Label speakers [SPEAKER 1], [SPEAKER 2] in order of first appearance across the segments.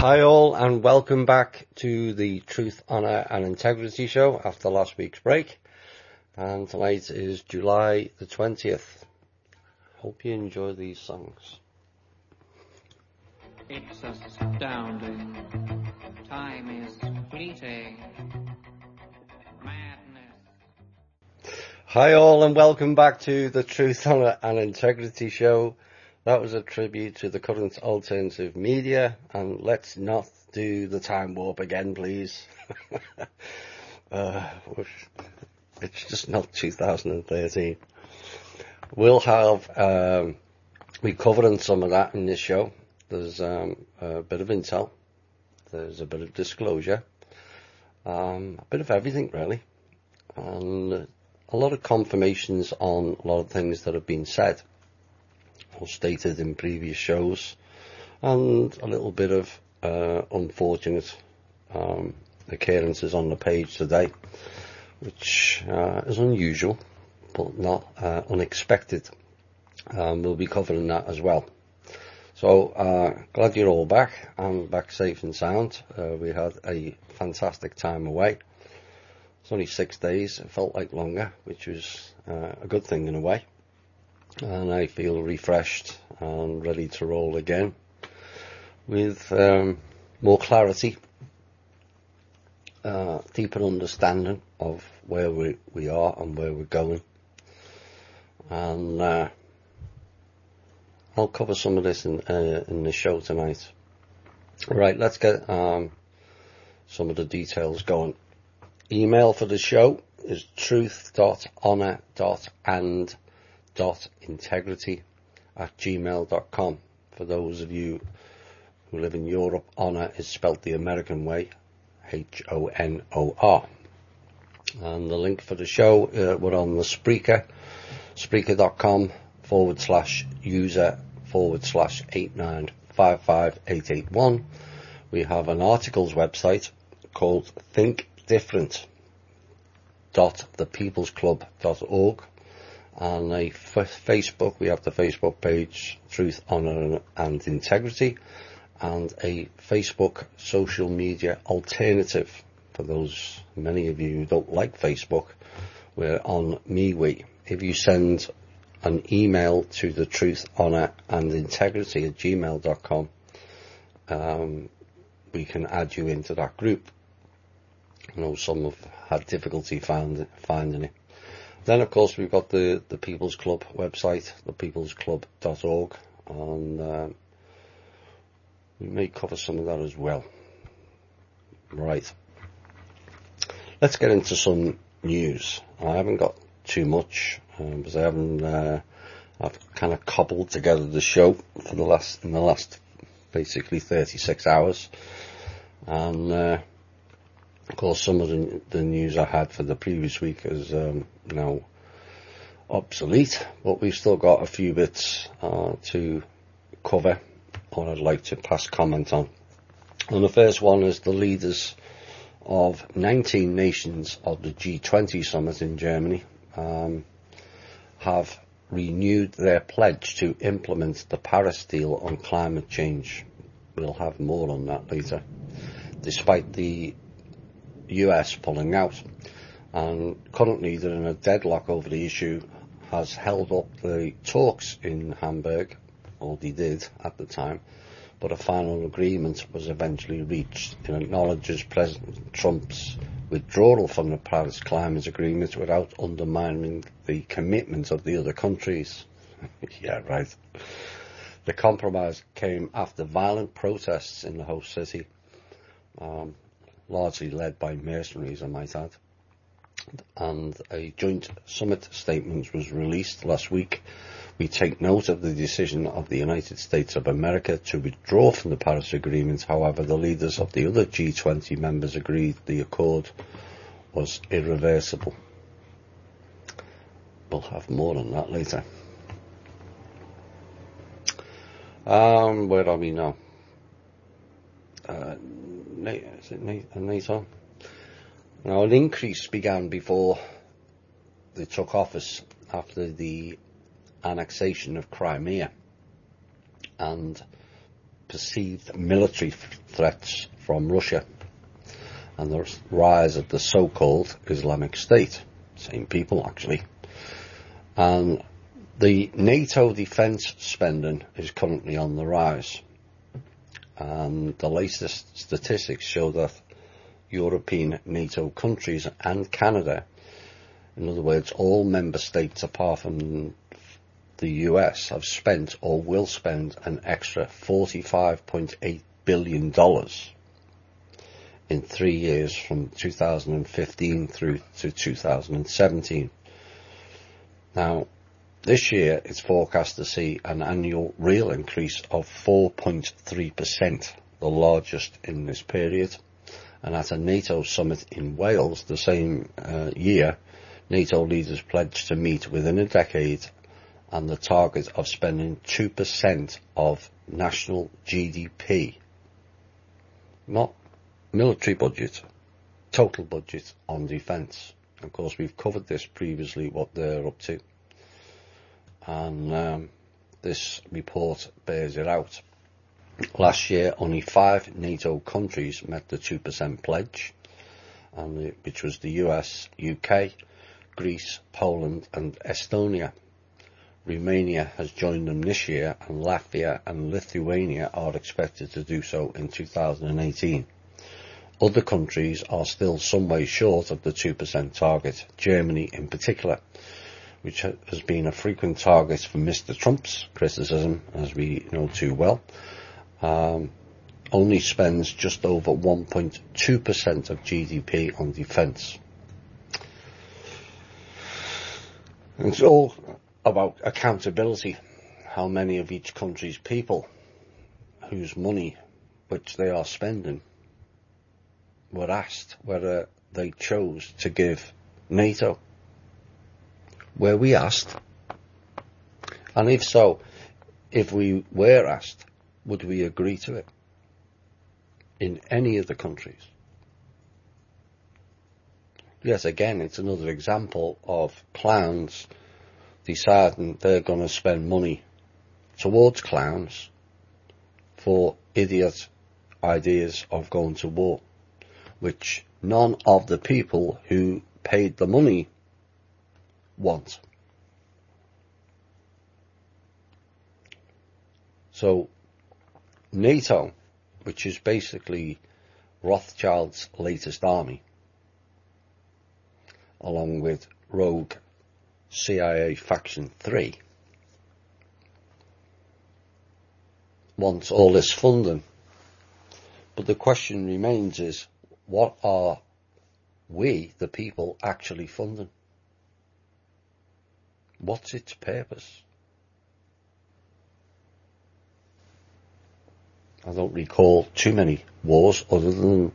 [SPEAKER 1] Hi all, and welcome back to the Truth, Honour and Integrity show after last week's break. And tonight is July the 20th. Hope you enjoy these songs.
[SPEAKER 2] It's astounding. Time is fleeting. Madness.
[SPEAKER 1] Hi all, and welcome back to the Truth, Honour and Integrity show. That was a tribute to the current alternative media, and let's not do the time warp again, please. It's just not 2013. We'll have, we're covering some of that in this show. There's a bit of intel, there's a bit of disclosure, a bit of everything really, and a lot of confirmations on a lot of things that have been said or stated in previous shows, and a little bit of unfortunate occurrences on the page today, which is unusual but not unexpected. We'll be covering that as well. So glad you're all back. I'm back safe and sound. We had a fantastic time away. It's only 6 days. It felt like longer, which was a good thing in a way. And I feel refreshed and ready to roll again with more clarity, deeper understanding of where we are and where we're going. And I'll cover some of this in the show tonight. Right, let's get some of the details going. Email for the show is truth.honor.and.integrity@gmail.com. For those of you who live in Europe, honor is spelt the American way, Honor. And the link for the show, we're on the Spreaker.com/user/8955881. We have an articles website called thinkdifferent.thepeoplesclub.org. And a Facebook, we have the Facebook page Truth, Honour and Integrity, and a Facebook social media alternative. For those, many of you who don't like Facebook, we're on MeWe. If you send an email to the Truth, Honour and Integrity @gmail.com, we can add you into that group. I know some have had difficulty finding it. Then, of course, we've got the People's Club website, thepeoplesclub.org, and we may cover some of that as well. Right. Let's get into some news. I haven't got too much, because I haven't, I've kind of cobbled together the show for the last basically 36 hours. And, of course, some of the news I had for the previous week is now obsolete, but we've still got a few bits to cover, or I'd like to pass comment on. And the first one is the leaders of 19 nations of the G20 summit in Germany have renewed their pledge to implement the Paris deal on climate change. We'll have more on that later. Despite the US pulling out, and currently they're in a deadlock over the issue, has held up the talks in Hamburg, or they did at the time, but a final agreement was eventually reached. It acknowledges President Trump's withdrawal from the Paris Climate Agreement without undermining the commitment of the other countries. Yeah, right. The compromise came after violent protests in the host city, largely led by mercenaries, I might add. And a joint summit statement was released last week. We take note of the decision of the United States of America to withdraw from the Paris Agreement. However, the leaders of the other G20 members agreed the accord was irreversible. We'll have more on that later. Where are we now? Is it NATO? Now, an increase began before they took office after the annexation of Crimea, and perceived military threats from Russia and the rise of the so-called Islamic State. Same people, actually. And the NATO defence spending is currently on the rise. And the latest statistics show that European NATO countries and Canada, in other words, all member states apart from the US, have spent or will spend an extra $45.8 billion in 3 years from 2015 through to 2017. Now, this year it's forecast to see an annual real increase of 4.3%, the largest in this period. And at a NATO summit in Wales the same year, NATO leaders pledged to meet within a decade and the target of spending 2% of national GDP, not military budget, total budget on defence. Of course, we've covered this previously, what they're up to, and this report bears it out. Last year, only 5 NATO countries met the 2% pledge, which was the US, UK, Greece, Poland and Estonia. Romania has joined them this year, and Latvia and Lithuania are expected to do so in 2018. Other countries are still some way short of the 2% target, Germany in particular, which has been a frequent target for Mr. Trump's criticism, as we know too well, only spends just over 1.2% of GDP on defence. It's all about accountability, how many of each country's people whose money which they are spending were asked whether they chose to give NATO. Were we asked? And if so, if we were asked, would we agree to it in any of the countries? Yes, again, it's another example of clowns deciding they're going to spend money towards clowns for idiot ideas of going to war, which none of the people who paid the money want. So NATO, which is basically Rothschild's latest army, along with rogue CIA Faction 3, wants all this funding. But the question remains is, what are we, the people, actually funding? What's its purpose? I don't recall too many wars other than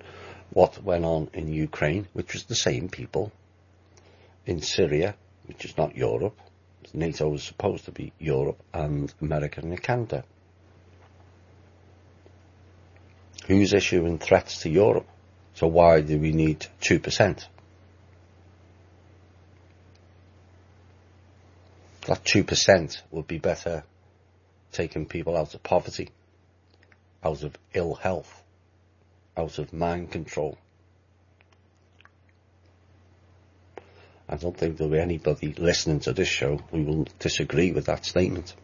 [SPEAKER 1] what went on in Ukraine, which was the same people, in Syria, which is not Europe. NATO is supposed to be Europe and America and Canada. Who's issuing threats to Europe? So why do we need 2%? That 2% would be better taking people out of poverty, out of ill health, out of mind control. I don't think there'll be anybody listening to this show who will disagree with that statement.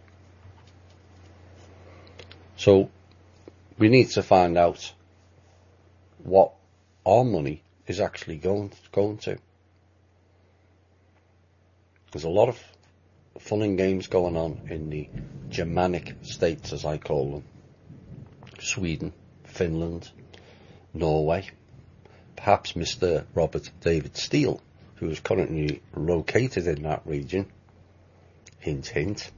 [SPEAKER 1] So we need to find out what our money is actually going to. There's a lot of fun and games going on in the Germanic states, as I call them. Sweden, Finland, Norway. Perhaps Mr. Robert David Steele, who is currently located in that region, hint hint,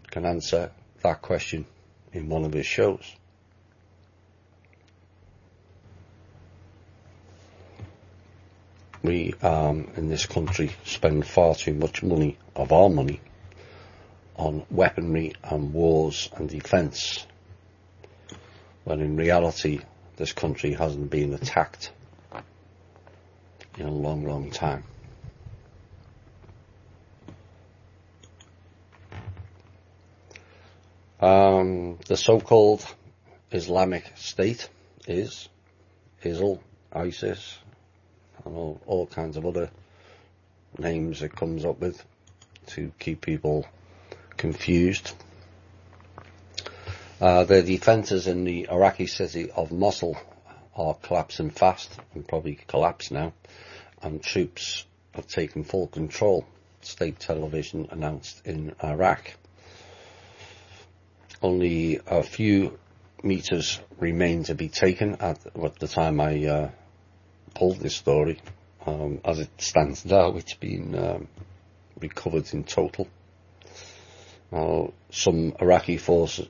[SPEAKER 1] can answer that question in one of his shows. We, in this country, spend far too much money, of our money, on weaponry and wars and defence, when in reality this country hasn't been attacked in a long, long time. The so-called Islamic State is, ISIL, ISIS, and all kinds of other names it comes up with to keep people confused. The defences in the Iraqi city of Mosul are collapsing fast, and probably collapse now, and troops have taken full control, state television announced in Iraq. Only a few meters remain to be taken at the time I pulled this story. As it stands now, it's been recovered in total. Some Iraqi forces,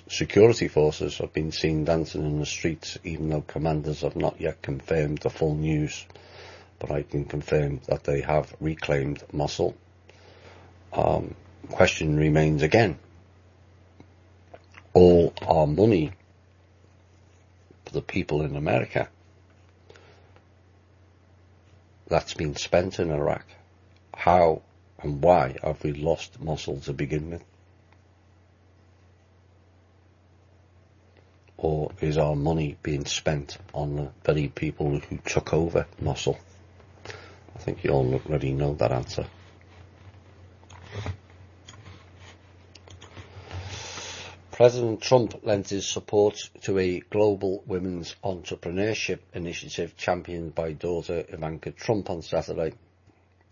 [SPEAKER 1] security forces, have been seen dancing in the streets, even though commanders have not yet confirmed the full news. But I can confirm that they have reclaimed Mosul. Question remains again. All our money for the people in America that's been spent in Iraq, how and why have we lost Mosul to begin with? Or is our money being spent on the very people who took over Mosul? I think you all already know that answer. President Trump lent his support to a global women's entrepreneurship initiative championed by daughter Ivanka Trump on Saturday.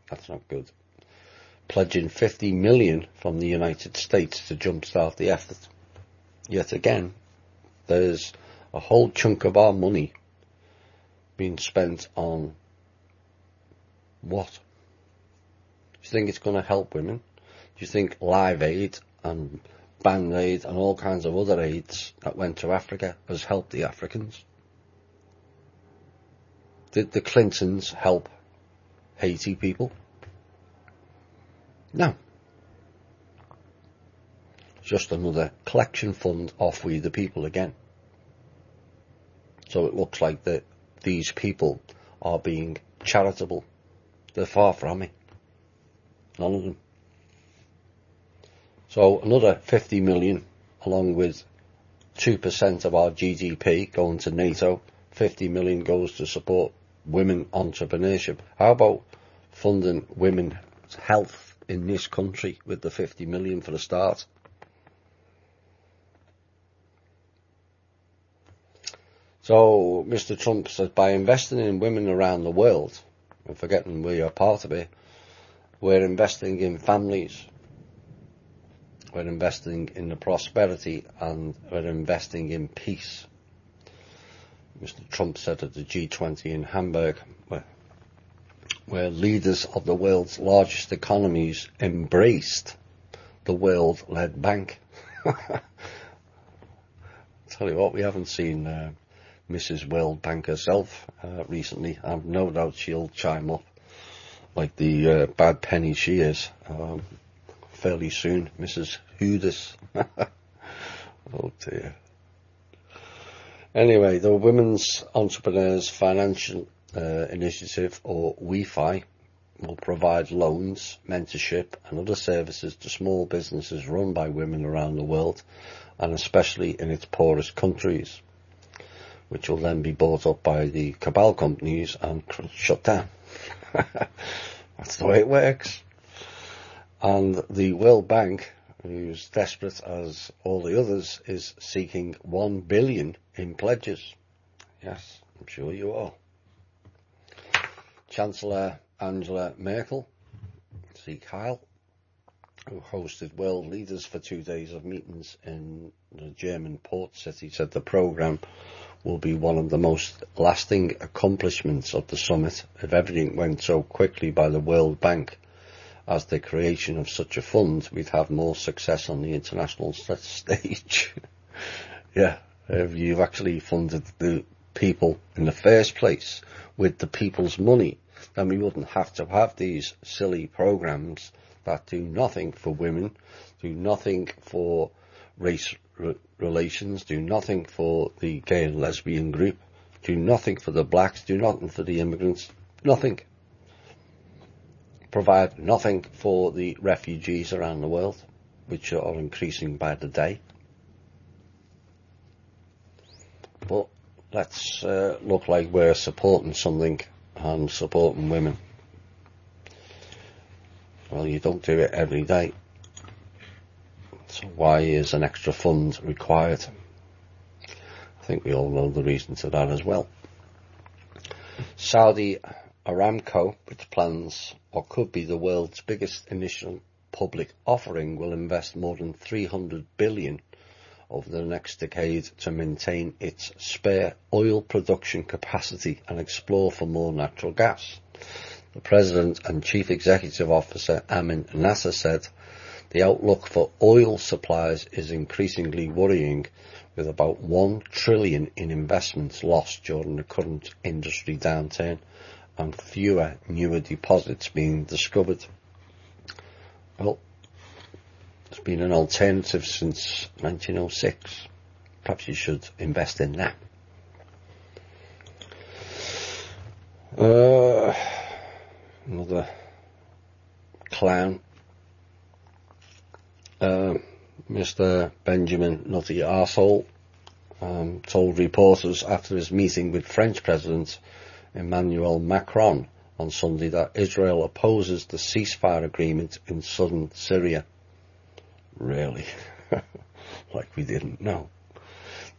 [SPEAKER 1] That's not good. Pledging $50 million from the United States to jumpstart the effort. Yet again, there's a whole chunk of our money being spent on what? Do you think it's going to help women? Do you think Live Aid and Band Aid and all kinds of other aids that went to Africa has helped the Africans? Did the Clintons help Haiti people? No. Just another collection fund off we the people again. So it looks like that these people are being charitable. They're far from it. None of them. So another 50 million, along with 2% of our GDP going to NATO, 50 million goes to support women entrepreneurship. How about funding women's health in this country with the 50 million for the start? So Mr. Trump says by investing in women around the world, and forgetting we are part of it, we're investing in families. We're investing in the prosperity and we're investing in peace. Mr. Trump said at the G20 in Hamburg, where leaders of the world's largest economies embraced the world-led bank. Tell you what, we haven't seen Mrs. World Bank herself recently. I've no doubt she'll chime up like the bad penny she is. Fairly soon, Mrs. Hoodis. Oh dear. Anyway, the Women's Entrepreneurs Financial Initiative, or WEFI, will provide loans, mentorship and other services to small businesses run by women around the world, and especially in its poorest countries, which will then be bought up by the cabal companies and shut down. That's the way it works. And the World Bank, who's desperate as all the others, is seeking $1 billion in pledges. Yes, I'm sure you are. Chancellor Angela Merkel, see Kyle, who hosted world leaders for 2 days of meetings in the German port city, said the programme will be one of the most lasting accomplishments of the summit if everything went so quickly by the World Bank. As the creation of such a fund, we'd have more success on the international stage. Yeah, if you've actually funded the people in the first place with the people's money, then we wouldn't have to have these silly programs that do nothing for women, do nothing for race relations, do nothing for the gay and lesbian group, do nothing for the blacks, do nothing for the immigrants, nothing. Provide nothing for the refugees around the world, which are increasing by the day. But let's look like we're supporting something and supporting women. Well, you don't do it every day. So why is an extra fund required? I think we all know the reason to that as well. Saudi Aramco, which plans or could be the world's biggest initial public offering, will invest more than $300 billion over the next decade to maintain its spare oil production capacity and explore for more natural gas. The President and Chief Executive Officer Amin Nasser said the outlook for oil supplies is increasingly worrying, with about $1 trillion in investments lost during the current industry downturn and fewer newer deposits being discovered. Well, there's been an alternative since 1906. Perhaps you should invest in that. Another clown, Mr. Benjamin Nutty Arsehole, told reporters after his meeting with French President Emmanuel Macron on Sunday that Israel opposes the ceasefire agreement in southern Syria. Really? Like we didn't know.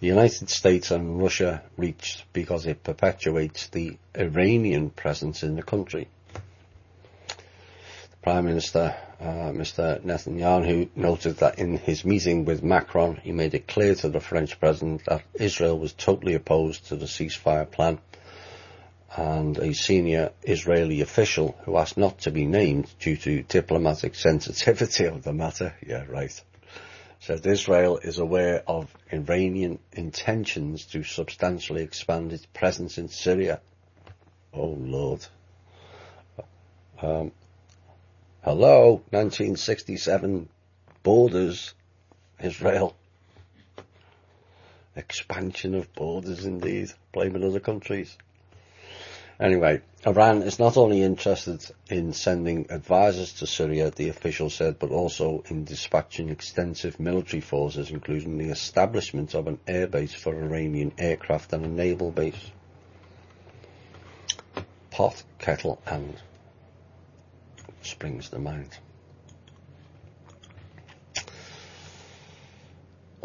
[SPEAKER 1] The United States and Russia reached because it perpetuates the Iranian presence in the country. The Prime Minister, Mr. Netanyahu, noted that in his meeting with Macron, he made it clear to the French President that Israel was totally opposed to the ceasefire plan, and a senior Israeli official who asked not to be named due to diplomatic sensitivity of the matter, said Israel is aware of Iranian intentions to substantially expand its presence in Syria. Oh Lord. Hello, 1967 borders, Israel. Expansion of borders indeed, blaming other countries. Anyway, Iran is not only interested in sending advisors to Syria, the official said, but also in dispatching extensive military forces, including the establishment of an airbase for Iranian aircraft and a naval base. Pot, kettle, and springs to mind.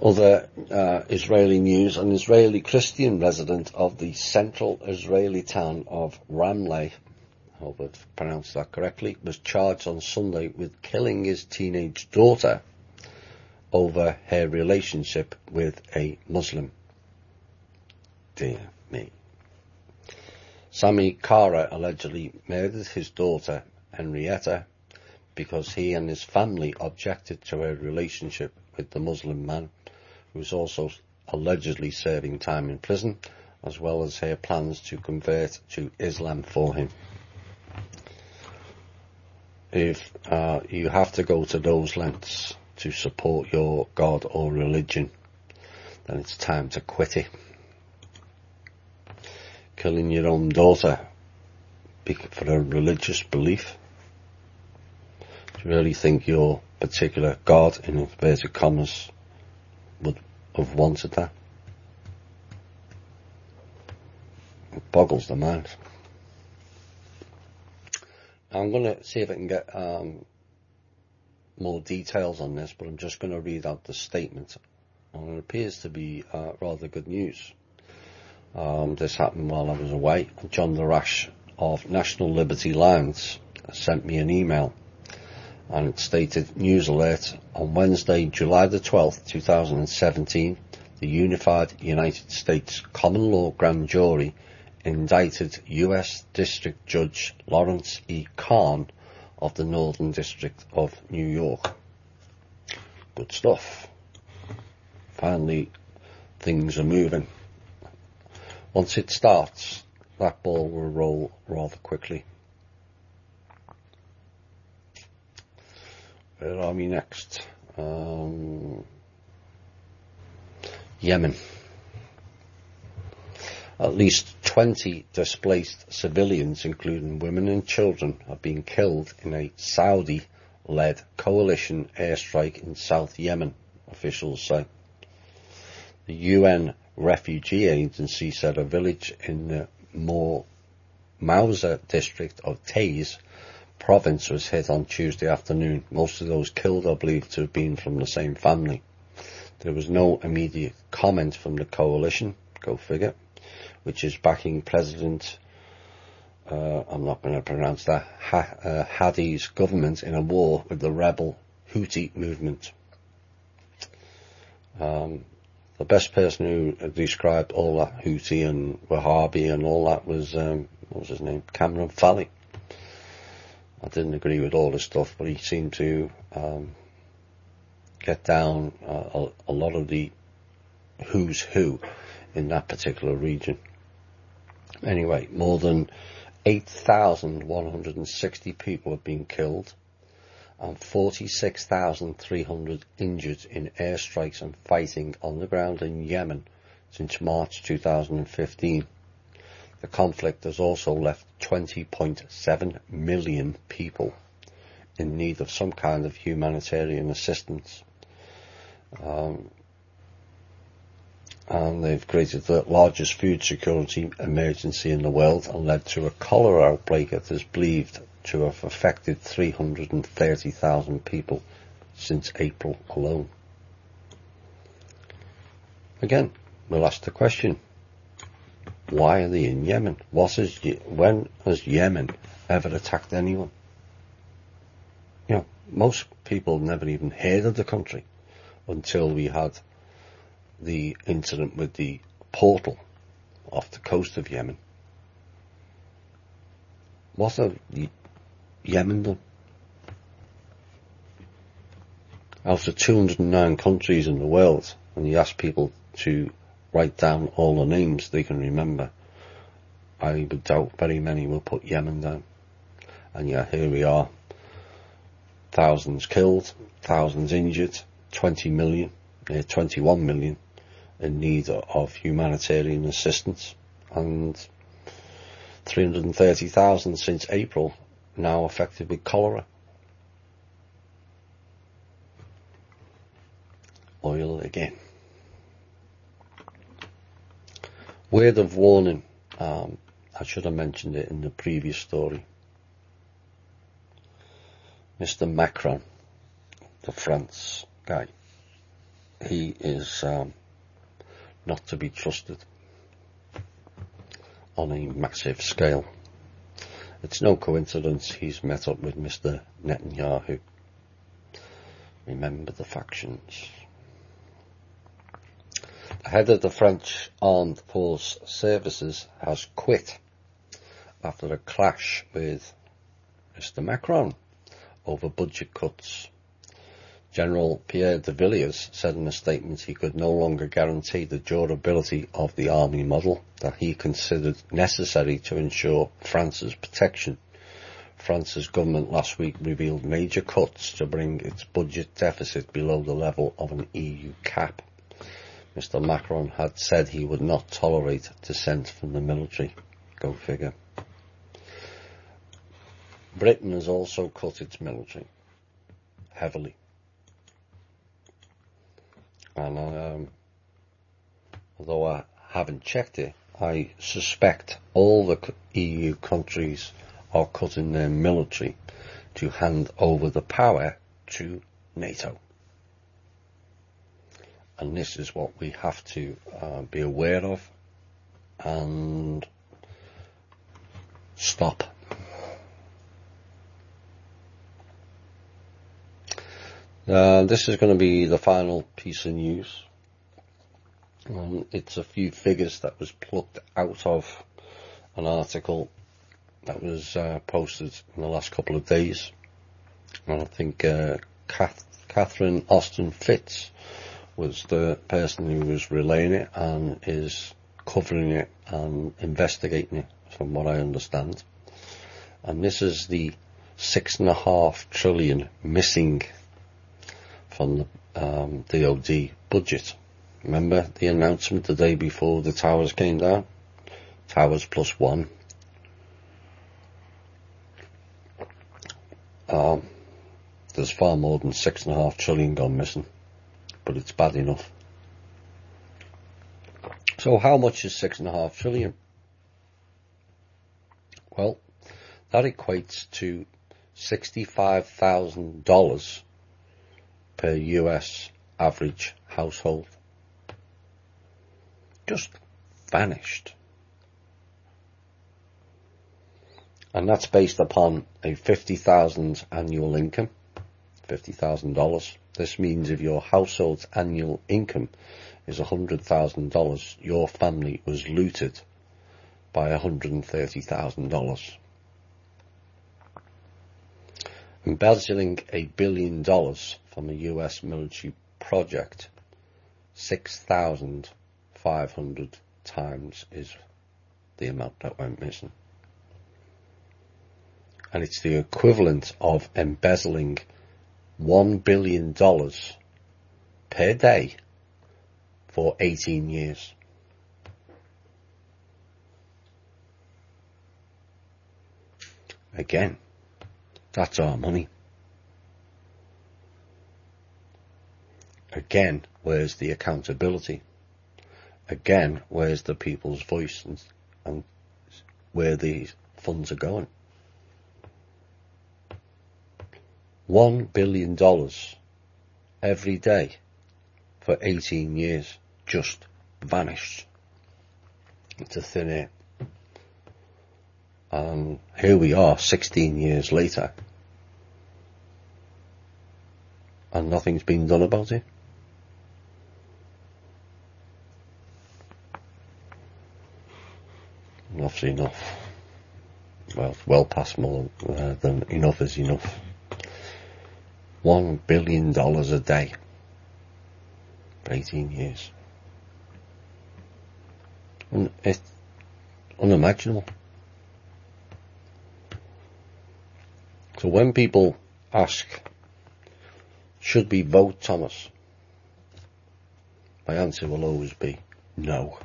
[SPEAKER 1] Other Israeli news: an Israeli Christian resident of the central Israeli town of Ramleh, I hope I've pronounced that correctly, was charged on Sunday with killing his teenage daughter over her relationship with a Muslim. Dear me. Sami Kara allegedly murdered his daughter Henrietta because he and his family objected to her relationship with the Muslim man, who was also allegedly serving time in prison, as well as her plans to convert to Islam for him. If you have to go to those lengths to support your God or religion, then it's time to quit it. Killing your own daughter for a religious belief? Do you really think your particular God, in inverted commas, would have wanted that? It boggles the mind. I'm going to see if I can get more details on this, but I'm just going to read out the statement. And it appears to be rather good news. This happened while I was away. John Larash of National Liberty Lines sent me an email, and it stated, news alert, on Wednesday, July the 12th, 2017, the Unified United States Common Law Grand Jury indicted U.S. District Judge Lawrence E. Kahn of the Northern District of New York. Good stuff. Finally, things are moving. Once it starts, that ball will roll rather quickly. Where are we next? Yemen. At least 20 displaced civilians, including women and children, have been killed in a Saudi-led coalition airstrike in South Yemen, officials say. The UN refugee agency said a village in the Mausa district of Taiz province was hit on Tuesday afternoon. Most of those killed are believed to have been from the same family. There was no immediate comment from the coalition, go figure, which is backing President, I'm not going to pronounce that, Hadi's government in a war with the rebel Houthi movement. The best person who described all that Houthi and Wahhabi and all that was, what was his name? Cameron Falley. I didn't agree with all this stuff, but he seemed to get down a lot of the who's who in that particular region. Anyway, more than 8,160 people have been killed and 46,300 injured in airstrikes and fighting on the ground in Yemen since March 2015. The conflict has also left 20.7 million people in need of some kind of humanitarian assistance. And they've created the largest food security emergency in the world and led to a cholera outbreak that is believed to have affected 330,000 people since April alone. Again, we'll ask the question, why are they in Yemen? When has Yemen ever attacked anyone? You know, most people never even heard of the country until we had the incident with the portal off the coast of Yemen. What have Yemen done? Out of 209 countries in the world, and you ask people to write down all the names they can remember, I would doubt very many will put Yemen down. And yet here we are, thousands killed, thousands injured, 21 million in need of humanitarian assistance, and 330,000 since April now affected with cholera. Oil again. Word of warning, I should have mentioned it in the previous story. Mr. Macron, the France guy, he is not to be trusted on a massive scale. It's no coincidence he's met up with Mr. Netanyahu. Remember the factions. The head of the French Armed Force Services has quit after a clash with Mr. Macron over budget cuts. General Pierre de Villiers said in a statement he could no longer guarantee the durability of the army model that he considered necessary to ensure France's protection. France's government last week revealed major cuts to bring its budget deficit below the level of an EU cap. Mr. Macron had said he would not tolerate dissent from the military. Go figure. Britain has also cut its military heavily. And although I haven't checked it, I suspect all the EU countries are cutting their military to hand over the power to NATO. And this is what we have to be aware of and stop. This is going to be the final piece of news. It's a few figures that was plucked out of an article that was posted in the last couple of days. And I think Catherine Austin Fitz was the person who was relaying it and is covering it and investigating it, from what I understand. And this is the 6.5 trillion missing from the DoD budget. Remember the announcement the day before the towers came down? Towers plus one. There's far more than 6.5 trillion gone missing, but it's bad enough. So how much is 6.5 trillion? Well, that equates to $65,000 per US average household. Just vanished. And that's based upon a $50,000 annual income, $50,000. This means if your household's annual income is $100,000, your family was looted by $130,000. Embezzling $1 billion from a US military project, 6,500 times is the amount that went missing. And it's the equivalent of embezzling $1 billion per day for 18 years. Again, that's our money. Again, where's the accountability? Again, where's the people's voice and where these funds are going? $1 billion every day for 18 years just vanished into thin air. And here we are 16 years later and nothing's been done about it. Enough's enough. Well, it's well past more than enough is enough. $1 billion a day for 18 years. And it's unimaginable. So when people ask, should we vote Thomas? My answer will always be no.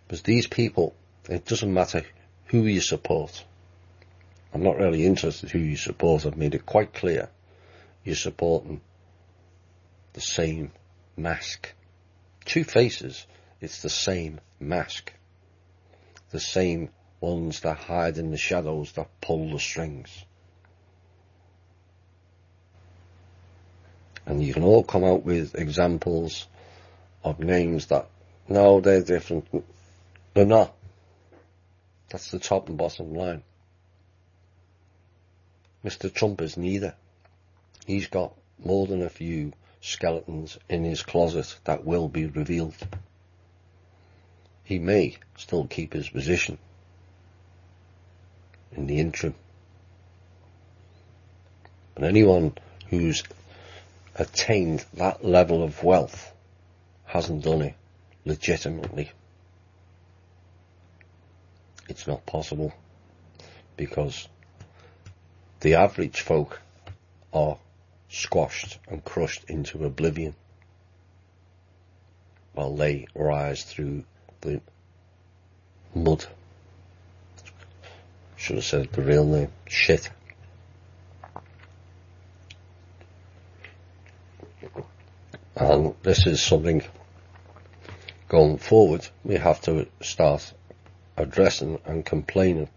[SPEAKER 1] Because these people, it doesn't matter who you support. I'm not really interested who you support. I've made it quite clear. You're supporting the same mask. Two faces, it's the same mask. The same ones that hide in the shadows, that pull the strings. And you can all come out with examples of names that, no, they're different. They're not. That's the top and bottom line. Mr. Trump is neither. He's got more than a few skeletons in his closet that will be revealed. He may still keep his position in the interim. But anyone who's attained that level of wealth hasn't done it legitimately. It's not possible, because the average folk are squashed and crushed into oblivion while they rise through the mud. Should have said the real name. Shit. And this is something going forward we have to start addressing and complaining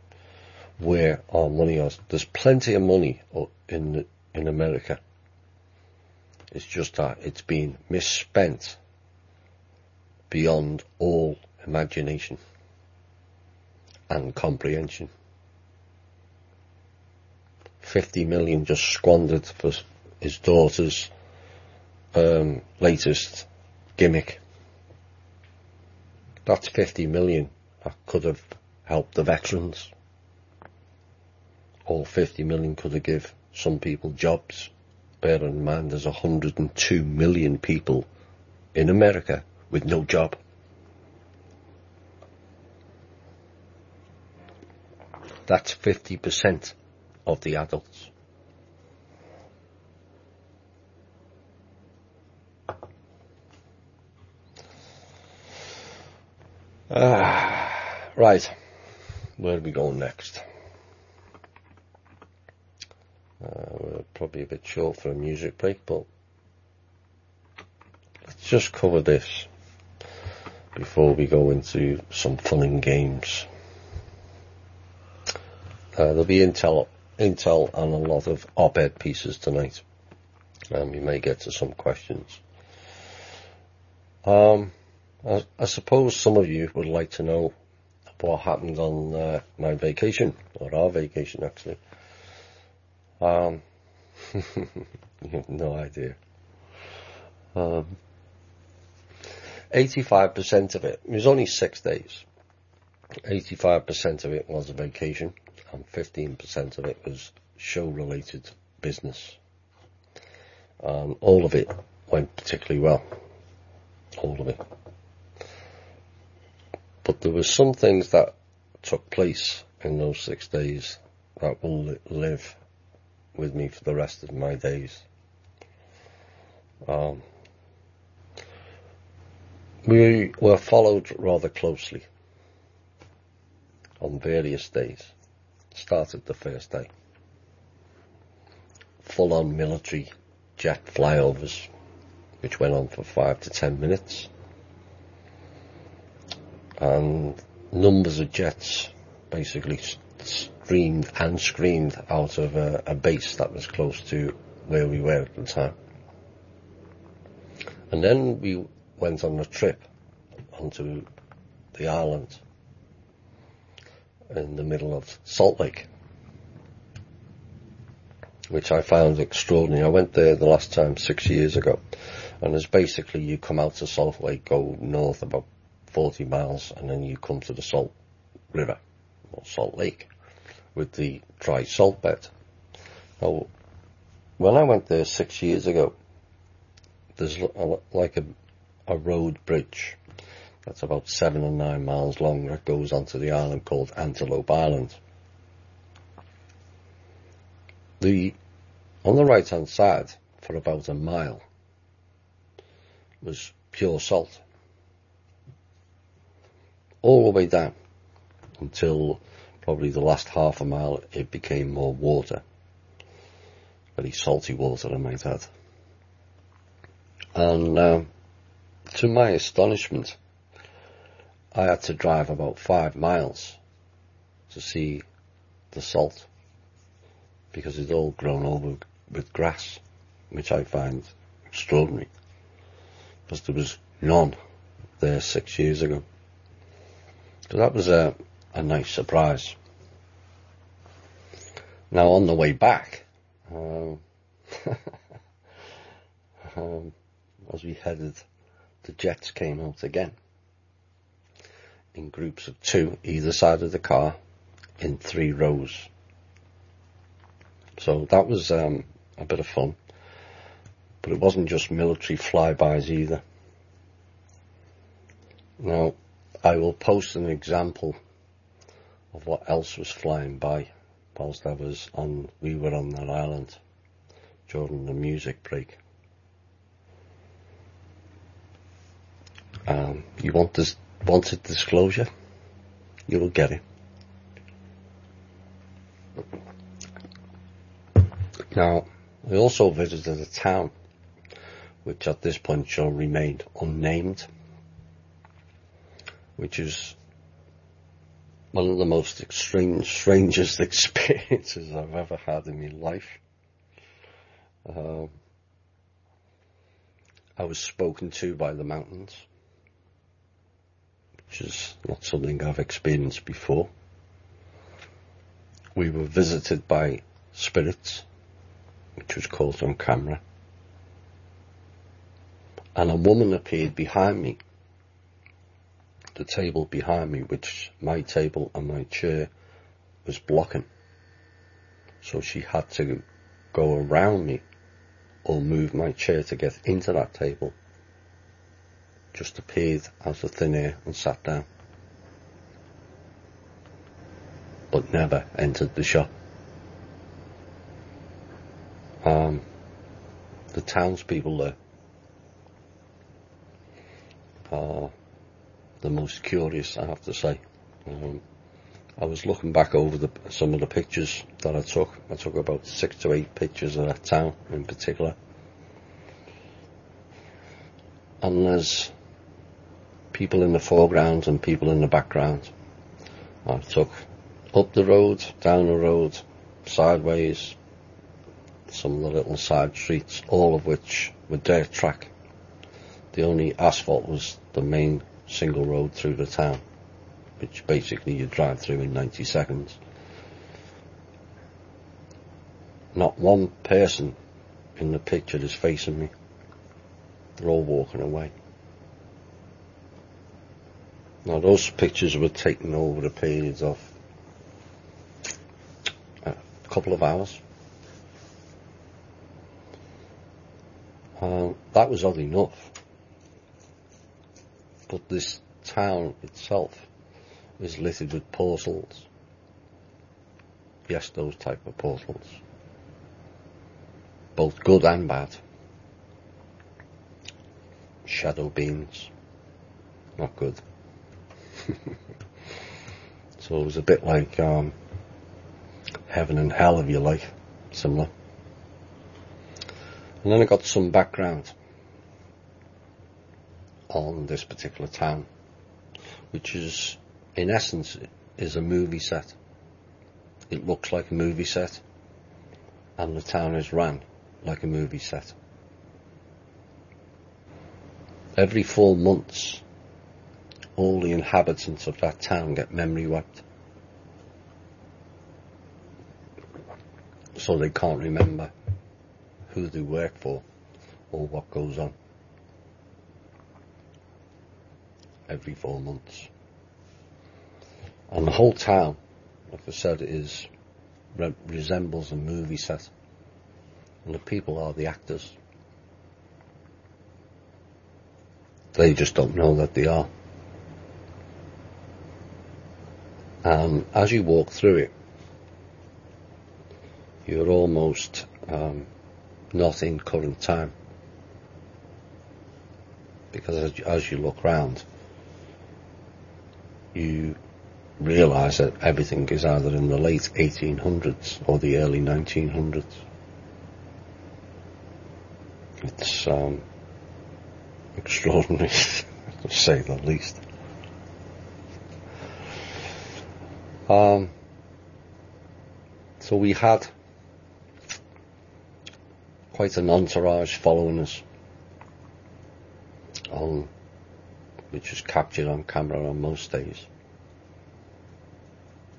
[SPEAKER 1] where our money is. There's plenty of money in America. It's just that it's been misspent beyond all imagination and comprehension. 50 million just squandered for his daughter's latest gimmick. That's 50 million that could have helped the veterans. Or 50 million could have given some people jobs. Bear in mind there's 102 million people in America with no job. That's 50% of the adults. Right, where are we going next? We're probably a bit short for a music break, but let's just cover this.
[SPEAKER 3] before we go into some fun and games. There'll be Intel and a lot of op-ed pieces tonight. We may get to some questions. I suppose some of you would like to know what happened on my vacation, or our vacation actually. You have no idea. 85% of it was only 6 days. 85% of it was a vacation, and 15% of it was show-related business. All of it went particularly well. All of it. But there were some things that took place in those 6 days that will live with me for the rest of my days. We were followed rather closely on various days. Started the first day. Full-on military jet flyovers, which went on for 5 to 10 minutes. And numbers of jets basically streamed and screamed out of a base that was close to where we were at the time. And then we went on a trip onto the island in the middle of Salt Lake, which I found extraordinary. I went there the last time 6 years ago, and it's basically you come out to Salt Lake, go north about 40 miles, and then you come to the Salt River, or Salt Lake, with the dry salt bed. Now, when I went there 6 years ago, there's like a road bridge that's about 7 or 9 miles long that goes onto the island called Antelope Island. On the right hand side, for about a mile, was pure salt. All the way down until probably the last half a mile it became more water. Very salty water, I might add. And to my astonishment, I had to drive about 5 miles to see the salt, because it's all grown over with grass, which I find extraordinary, because there was none there 6 years ago. So that was a nice surprise. Now on the way back, as we headed, the jets came out again in groups of 2 either side of the car in 3 rows. So that was a bit of fun, but it wasn't just military flybys either. Now, I will post an example of what else was flying by whilst we were on that island during the music break. You wanted disclosure? You will get it. Now, we also visited a town which at this point shall remain unnamed, which is one of the most strangest experiences I've ever had in my life. I was spoken to by the mountains, which is not something I've experienced before. We were visited by spirits, which was caught on camera. And a woman appeared behind me, the table behind me, which my table and my chair was blocking. So she had to go around me or move my chair to get into that table. Just appeared out of thin air and sat down, but never entered the shop. The townspeople there are the most curious, I have to say. I was looking back over some of the pictures that I took. I took about 6 to 8 pictures of that town in particular. And there's people in the foreground and people in the background. I took up the road, down the road, sideways, some of the little side streets, all of which were dirt track. The only asphalt was the main single road through the town, which basically you drive through in 90 seconds. Not one person in the picture is facing me. They're all walking away. Now those pictures were taken over a period of a couple of hours. That was odd enough. But this town itself is littered with portals. Yes, those type of portals. Both good and bad. Shadow beings. Not good. So it was a bit like heaven and hell, if you like. Similar. And then I got some background on this particular town, which is, in essence, is a movie set. It looks like a movie set, and the town is ran like a movie set. Every 4 months, all the inhabitants of that town get memory wiped. So they can't remember who they work for or what goes on. Every 4 months. And the whole town, like I said, resembles a movie set. And the people are the actors. They just don't know that they are. And as you walk through it, you're almost not in current time. Because as you look round, you realise that everything is either in the late 1800s or the early 1900s. It's extraordinary, to say the least. So we had quite an entourage following us, which was captured on camera on most days.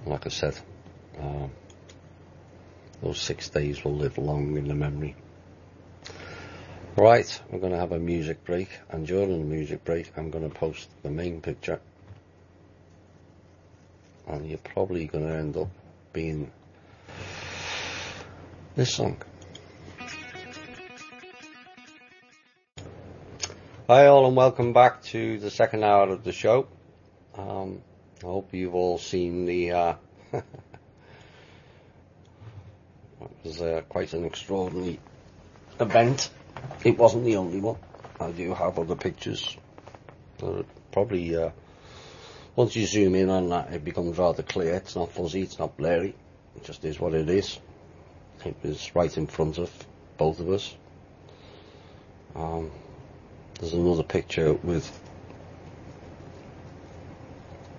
[SPEAKER 3] And like I said, those 6 days will live long in the memory. Right, we're going to have a music break, and during the music break I'm going to post the main picture, and you're probably going to end up being this song. Hi all, and welcome back to the second hour of the show. I hope you've all seen the it was quite an extraordinary event. It wasn't the only one. I do have other pictures. Probably once you zoom in on that, it becomes rather clear. It's not fuzzy, it's not blurry. It just is what it is. It was right in front of both of us. There's another picture with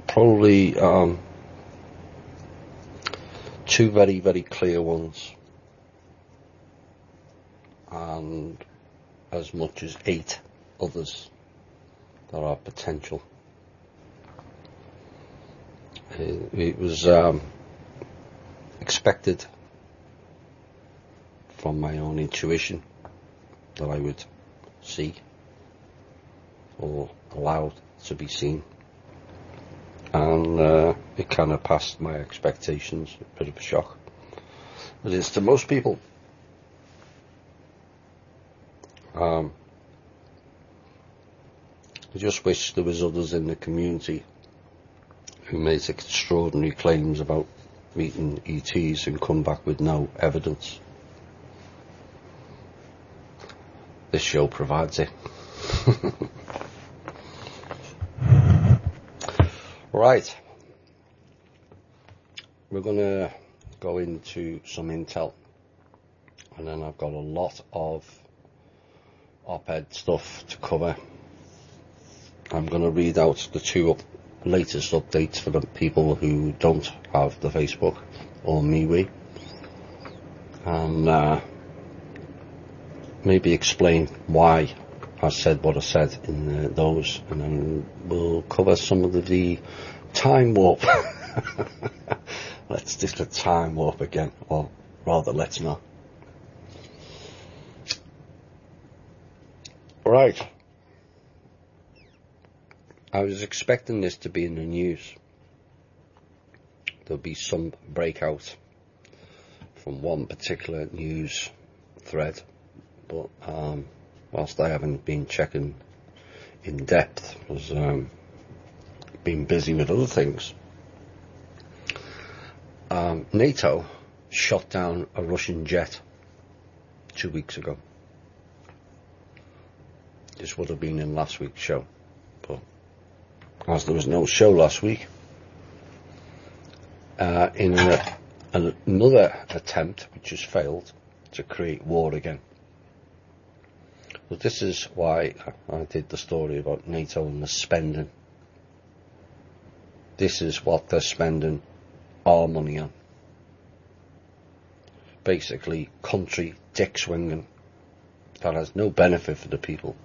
[SPEAKER 3] probably 2 very, very clear ones, and as much as 8 others that are potential. It was expected from my own intuition that I would see or allowed to be seen, and it kind of passed my expectations. A bit of a shock, it is to most people. I just wish there was others in the community who made extraordinary claims about meeting ETs and come back with no evidence. This show provides it. Right, we're going to go into some intel, and then I've got a lot of op-ed stuff to cover, I'm going to read out the two latest updates for the people who don't have the Facebook or MeWe, and maybe explain why I said what I said in those, and then we'll cover some of the time warp. Let's do the time warp again, or rather let's not. Right. I was expecting this to be in the news. There'll be some breakout from one particular news thread, but whilst I haven't been checking in depth, was been busy with other things. NATO shot down a Russian jet 2 weeks ago. This would have been in last week's show, but as there was no show last week, in another attempt which has failed to create war again. But this is why I did the story about NATO and the spending. This is what they're spending our money on. Basically, country dick swinging that has no benefit for the people,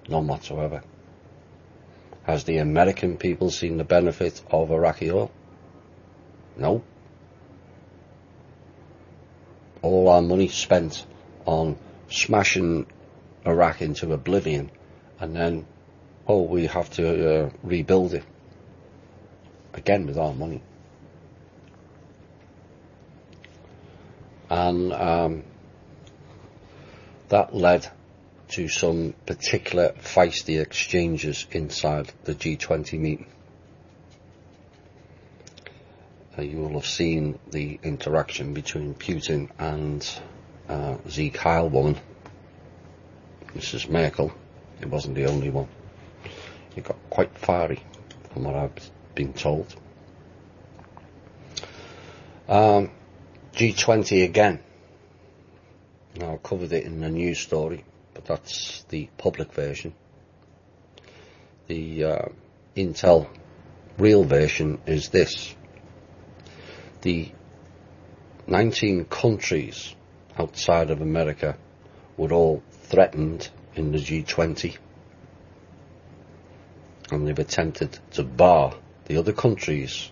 [SPEAKER 3] none whatsoever. Has the American people seen the benefit of Iraqi oil? No. All our money spent on smashing Iraq into oblivion, and then, we have to rebuild it again with our money. And that led to some particular feisty exchanges inside the G20 meeting. You will have seen the interaction between Putin and the Kyle woman, Mrs. Merkel. It wasn't the only one. It got quite fiery, from what I've been told. G20 again. Now, I covered it in the news story, but that's the public version. The Intel real version is this. The 19 countries outside of America were all threatened in the G20, and they've attempted to bar the other countries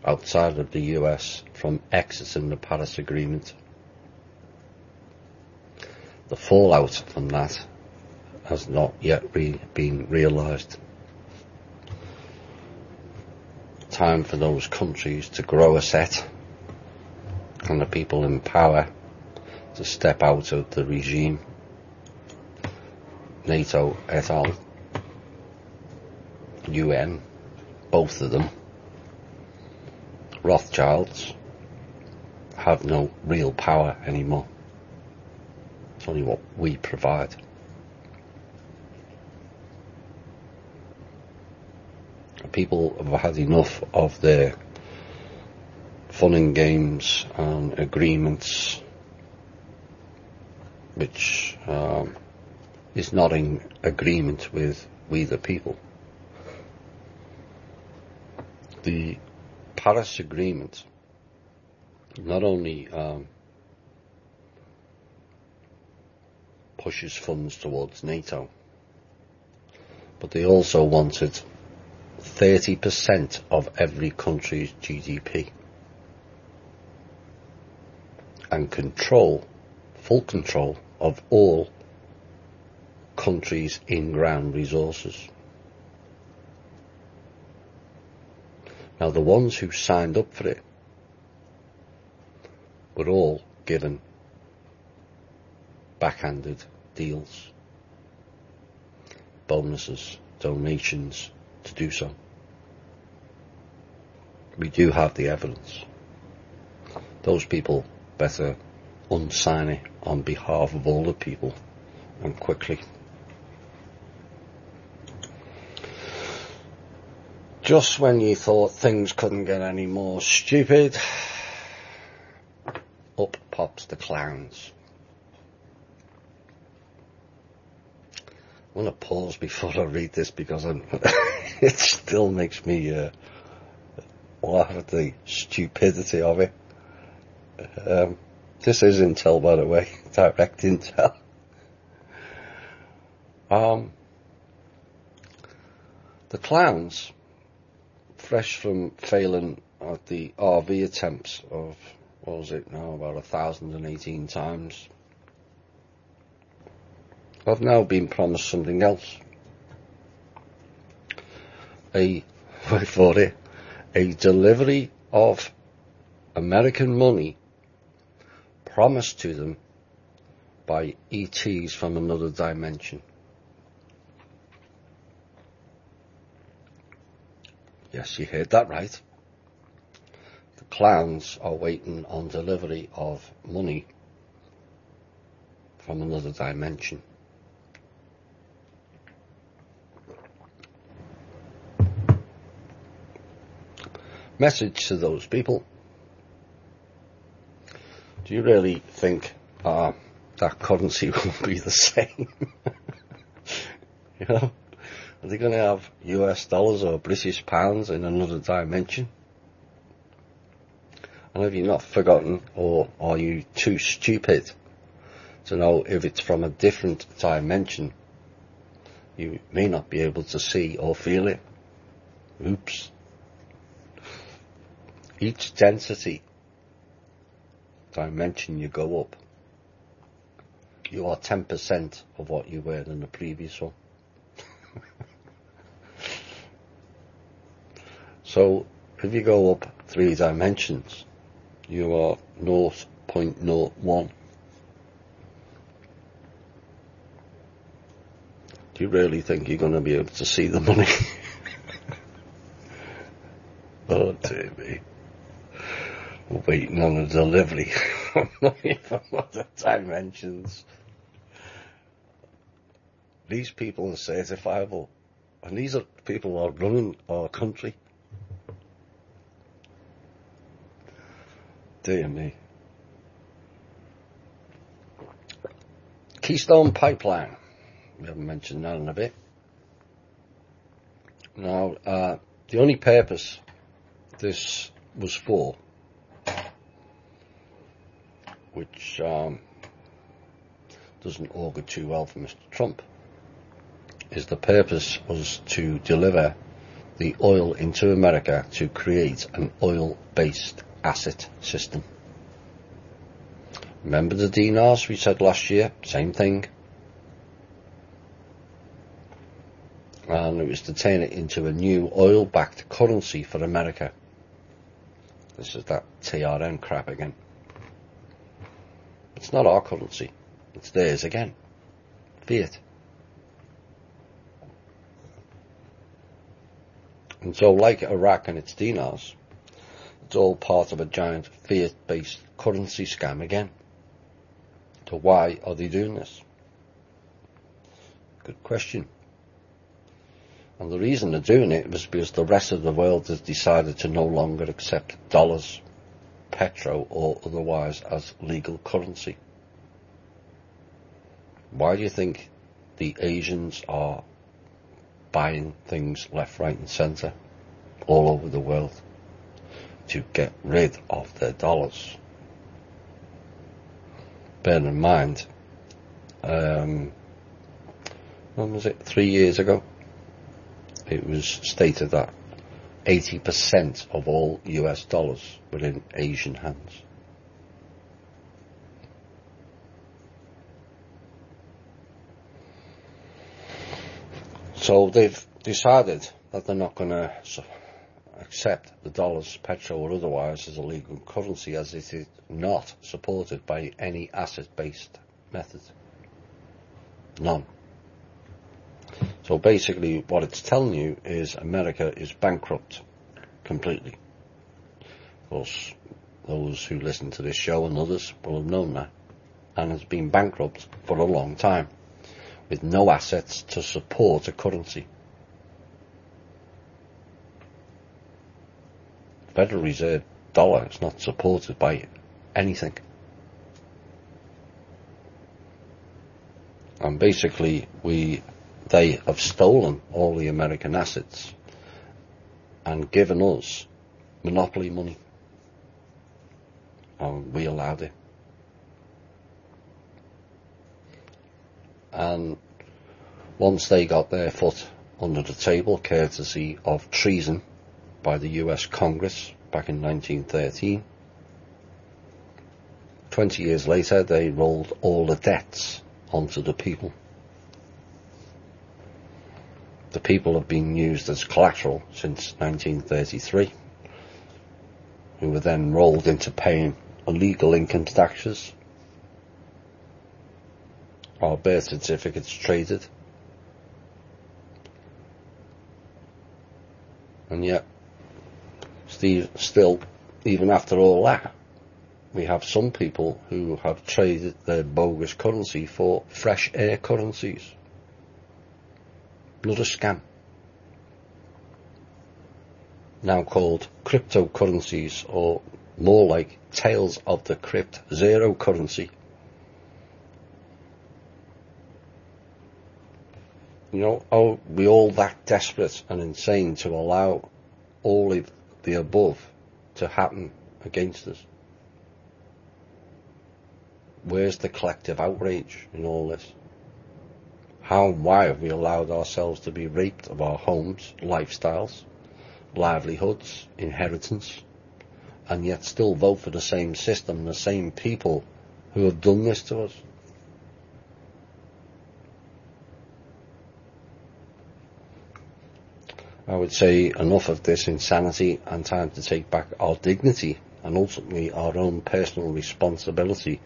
[SPEAKER 3] outside of the US from exiting the Paris Agreement. The fallout from that has not yet been realised. Time for those countries to grow a set, and the people in power to step out of the regime. NATO et al., UN, both of them, Rothschilds, have no real power anymore. It's only what we provide. People have had enough of their fun and games and agreements, which is not in agreement with we the people. The Paris Agreement not only pushes funds towards NATO, but they also wanted 30% of every country's GDP and full control of all countries' in-ground resources. Now, the ones who signed up for it were all given backhanded deals, bonuses, donations to do so. We do have the evidence. Those people better unsign it on behalf of all the people, and quickly. Just when you thought things couldn't get any more stupid, up pops the clowns.
[SPEAKER 1] I'm going to pause before I read this because it still makes me laugh at the stupidity of it. This is Intel, by the way, direct Intel. The clowns, fresh from failing at the RV attempts of, what was it now, about 1,018 times, have now been promised something else. Wait for it, a delivery of American money promised to them by ETs from another dimension. Yes, you heard that right. The clowns are waiting on delivery of money from another dimension. Message to those people. Do you really think that currency will be the same? You know, are they going to have US dollars or British pounds in another dimension? And have you not forgotten, or are you too stupid to know if it's from a different dimension? You may not be able to see or feel it. Oops. Each density dimension you go up, you are 10% of what you were in the previous one. So if you go up 3 dimensions, you are 0.01. Do you really think you're going to be able to see the money? Oh dear me. We're waiting on a delivery of money from other dimensions. These people are certifiable, and these are people who are running our country. Dear me. Keystone Pipeline. We haven't mentioned that in a bit. Now, the only purpose this was for, which doesn't augur too well for Mr. Trump, is the purpose was to deliver the oil into America to create an oil-based asset system. Remember the dinars we said last year? Same thing. And it was to turn it into a new oil-backed currency for America. This is that TRM crap again. It's not our currency. It's theirs again. Fiat. And so, like Iraq and its dinars, it's all part of a giant fiat-based currency scam again. So why are they doing this? Good question. And the reason they're doing it was because the rest of the world has decided to no longer accept dollars, petro, or otherwise as legal currency. Why do you think the Asians are buying things left, right and centre all over the world to get rid of their dollars? Bear in mind, when was it, 3 years ago, it was stated that 80% of all US dollars were in Asian hands. So they've decided that they're not going to accept the dollars, petro or otherwise as a legal currency, as it is not supported by any asset-based method. None. So basically what it's telling you is America is bankrupt completely. Of course, those who listen to this show and others will have known that, and has been bankrupt for a long time, with no assets to support a currency. Federal Reserve dollar is not supported by anything. And basically we they have stolen all the American assets and given us monopoly money, and we allowed it. And once they got their foot under the table, courtesy of treason by the US Congress back in 1913, 20 years later they rolled all the debts onto the people. The people have been used as collateral since 1933, who were then rolled into paying illegal income taxes, our birth certificates traded, and yet still, even after all that, we have some people who have traded their bogus currency for fresh air currencies. Another scam. Now called cryptocurrencies, or more like Tales of the Crypt Zero currency. You know, are we all that desperate and insane to allow all of the above to happen against us? Where's the collective outrage in all this? How and why have we allowed ourselves to be raped of our homes, lifestyles, livelihoods, inheritance, and yet still vote for the same system and the same people who have done this to us? I would say enough of this insanity, and time to take back our dignity and ultimately our own personal responsibility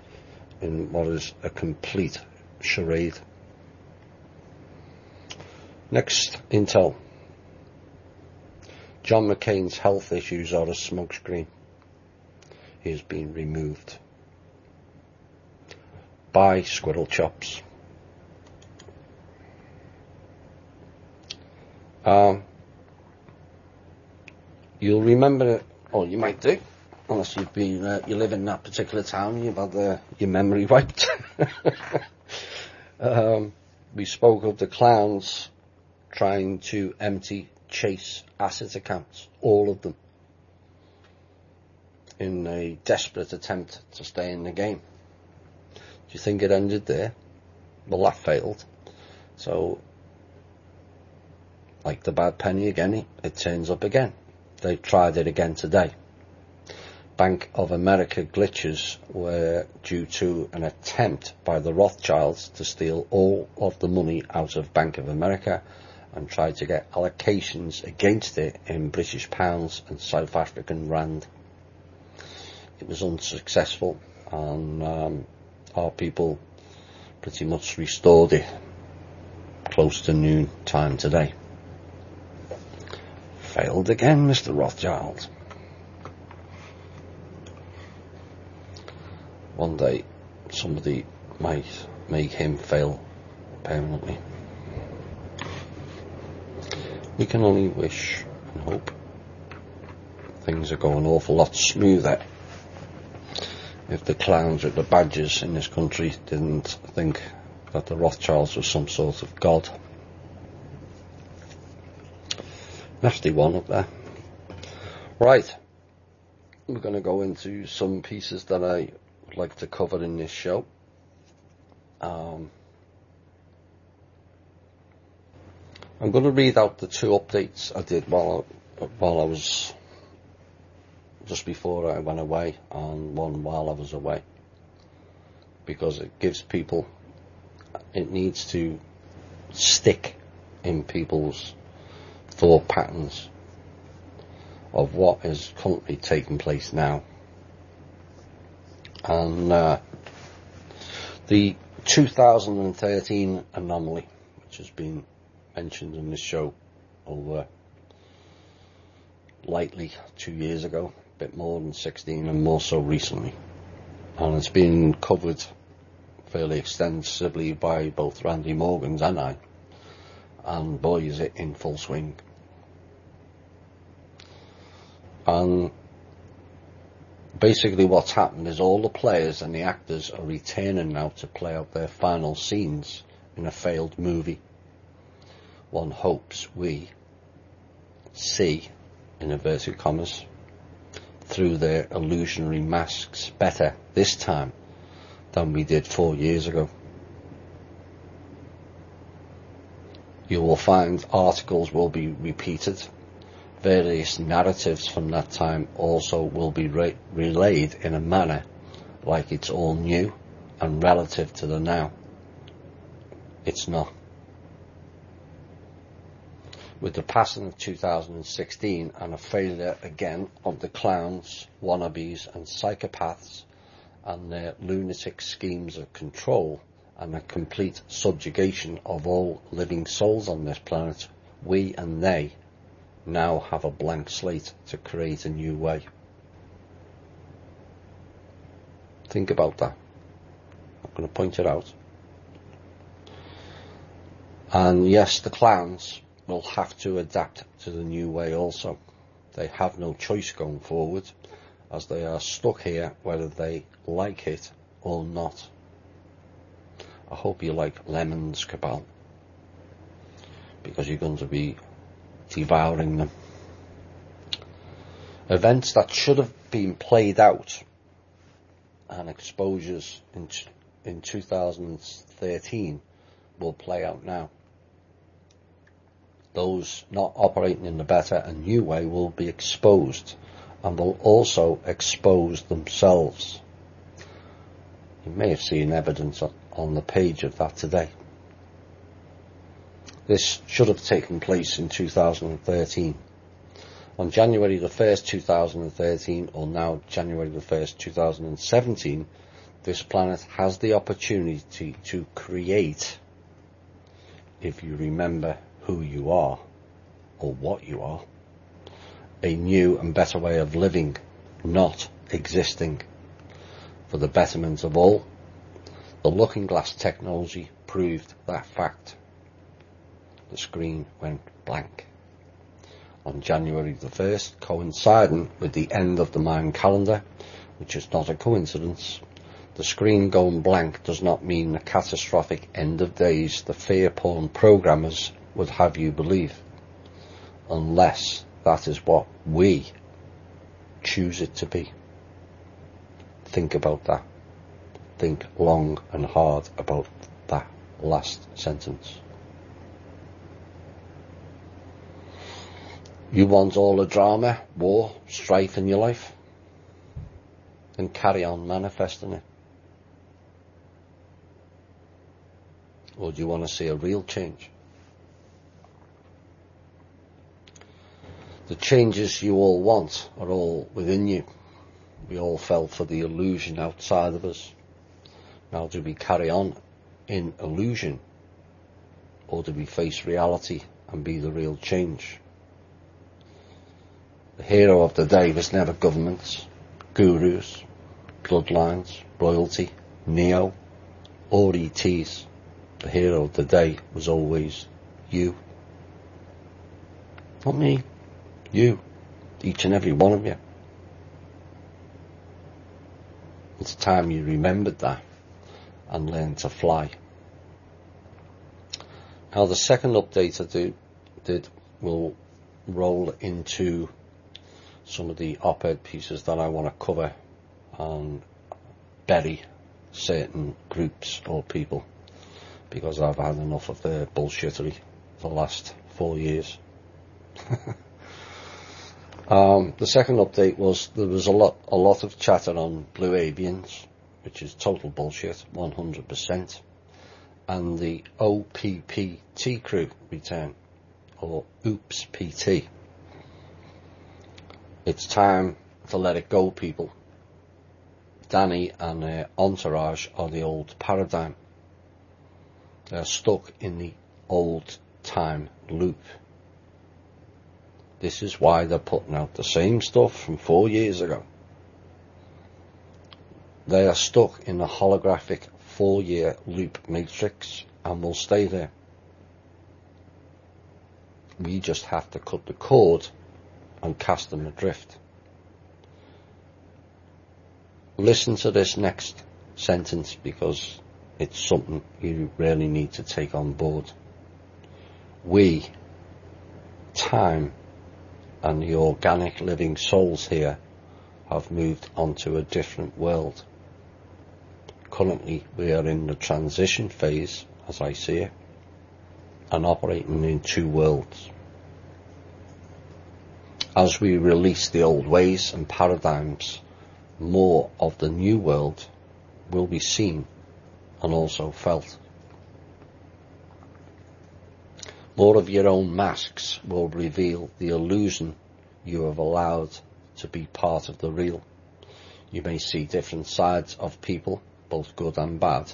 [SPEAKER 1] in what is a complete charade. Next, intel. John McCain's health issues are a smokescreen. He has been removed by Squirrel Chops. You'll remember it, or you might do, unless you've been you live in that particular town, you've had your memory wiped. We spoke of the clowns trying to empty Chase asset accounts, all of them, in a desperate attempt to stay in the game. Do you think it ended there? Well, that failed. So, like the bad penny again, it turns up again. They've tried it again today. Bank of America glitches were due to an attempt by the Rothschilds to steal all of the money out of Bank of America and try to get allocations against it in British pounds and South African rand. It was unsuccessful, and our people pretty much restored it close to noon time today. Failed again, Mr. Rothschild. One day somebody might make him fail permanently. We can only wish and hope things are going an awful lot smoother if the clowns with the badges in this country didn't think that the Rothschilds were some sort of god. Nasty one up there. Right, we're going to go into some pieces that I would like to cover in this show. I'm going to read out the two updates I did while I was, just before I went away, and one while I was away, because it gives people, it needs to stick in people's thought patterns of what is currently taking place now. And the 2013 anomaly, which has been mentioned in this show over lightly 2 years ago, a bit more than 16, and more so recently, and it's been covered fairly extensively by both Randy Morgans and I, and boy is it in full swing. And basically what's happened is all the players and the actors are returning now to play out their final scenes in a failed movie. one hopes we see, in inverted commas, through their illusionary masks better this time than we did 4 years ago. You will find articles will be repeated. Various narratives from that time also will be relayed in a manner like it's all new and relative to the now. It's not. With the passing of 2016 and a failure again of the clowns, wannabes and psychopaths and their lunatic schemes of control and a complete subjugation of all living souls on this planet, we and they now have a blank slate to create a new way. Think about that. I'm going to point it out. And yes, the clowns will have to adapt to the new way also. They have no choice going forward, as they are stuck here whether they like it or not. I hope you like lemons, Cabal, because you're going to be devouring them. Events that should have been played out and exposures in 2013 will play out now. Those not operating in the better and new way will be exposed and will also expose themselves. You may have seen evidence on the page of that today. This should have taken place in 2013. On January the 1st, 2013, or now January the 1st, 2017, this planet has the opportunity to create, if you remember who you are, or what you are, a new and better way of living, not existing, for the betterment of all. The looking glass technology proved that fact. The screen went blank. On January the 1st, coinciding with the end of the Mayan calendar, which is not a coincidence, the screen going blank does not mean the catastrophic end of days the fear porn programmers would have you believe, unless that is what we choose it to be. Think about that. Think long and hard about that last sentence. You want all the drama, war, strife in your life? Then carry on manifesting it. Or do you want to see a real change? The changes you all want are all within you. We all fell for the illusion outside of us. Now do we carry on in illusion, or do we face reality and be the real change? The hero of the day was never governments, gurus, bloodlines, royalty, Neo, or ETs. The hero of the day was always you. Not me. You. Each and every one of you. It's time you remembered that and learned to fly. Now the second update I did will roll into some of the op-ed pieces that I want to cover and bury certain groups or people, because I've had enough of their bullshittery for the last 4 years. The second update was there was a lot of chatter on Blue Avians, which is total bullshit, 100%, and the OPPT crew return, or Oops PT. It's time to let it go, people. Danny and their entourage are the old paradigm. They're stuck in the old time loop. This is why they're putting out the same stuff from 4 years ago. They are stuck in the holographic 4-year loop matrix and will stay there. We just have to cut the cord and cast them adrift. Listen to this next sentence, because it's something you really need to take on board. we, time, and the organic living souls here have moved onto a different world. Currently we are in the transition phase, as I see it, and operating in two worlds. As we release the old ways and paradigms, more of the new world will be seen and also felt. More of your own masks will reveal the illusion you have allowed to be part of the real. You may see different sides of people, both good and bad,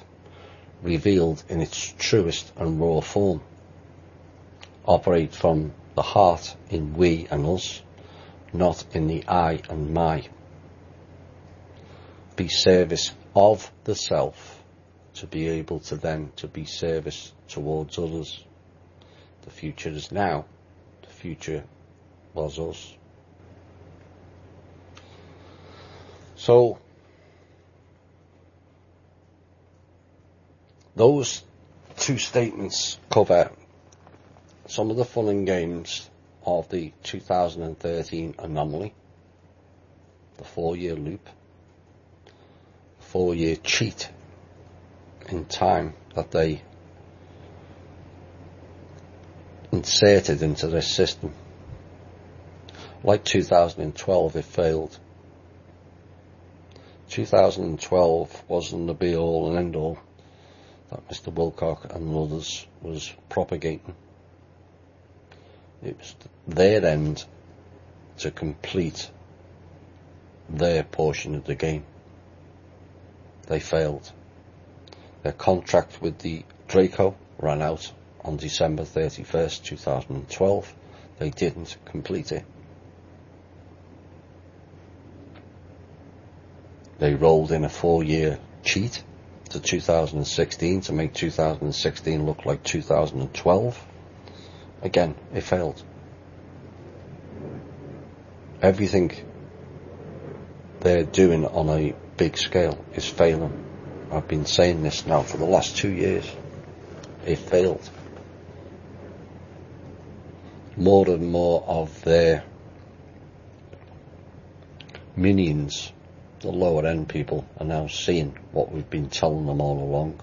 [SPEAKER 1] revealed in its truest and raw form. Operate from the heart in we and us, not in the I and my. Be service of the self to be able to then to be service towards others. The future is now, the future was us. So, those two statements cover some of the fun and games of the 2013 anomaly, the 4-year loop, 4-year cheat in time that they inserted into this system. Like 2012, it failed. 2012 wasn't the be all and end all that Mr. Wilcock and others was propagating. It was their end to complete their portion of the game. They failed. Their contract with the Draco ran out on December 31st, 2012. They didn't complete it. They rolled in a 4-year cheat to 2016 to make 2016 look like 2012. Again, it failed. Everything they're doing on a big scale is failing. I've been saying this now for the last 2 years. It failed. More and more of their minions, the lower end people, are now seeing what we've been telling them all along.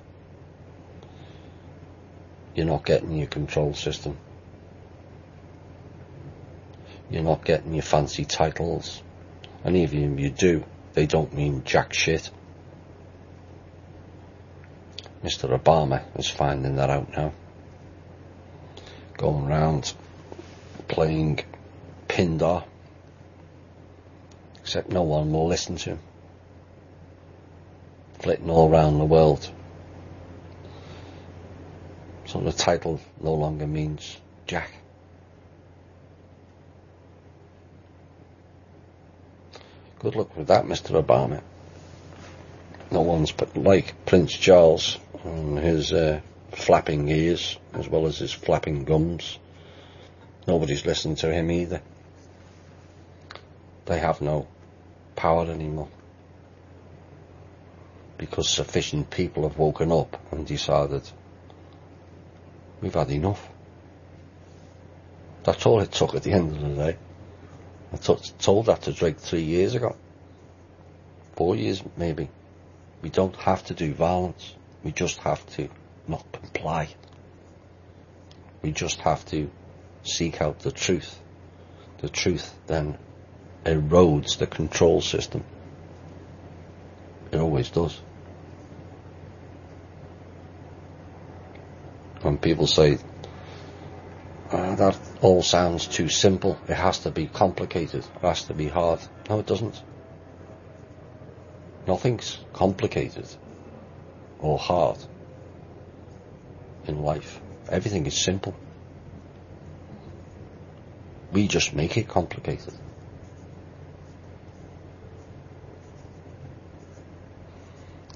[SPEAKER 1] You're not getting your control system. You're not getting your fancy titles. And even if you do, they don't mean jack shit. Mr. Obama is finding that out now. Going round playing Pindar. Except no one will listen to him. Flitting all around the world. So the title no longer means jack. Good luck with that, Mr. Obama. No one's but like Prince Charles and his flapping ears as well as his flapping gums. Nobody's listening to him either. They have no power anymore. Because sufficient people have woken up and decided we've had enough. That's all it took at the end of the day. I told that to Drake 3 years ago. 4 years maybe. We don't have to do violence. We just have to not comply. We just have to seek out the truth. The truth then erodes the control system. It always does. When people say, that all sounds too simple, it has to be complicated, it has to be hard. No, it doesn't. Nothing's complicated or hard in life. Everything is simple. We just make it complicated.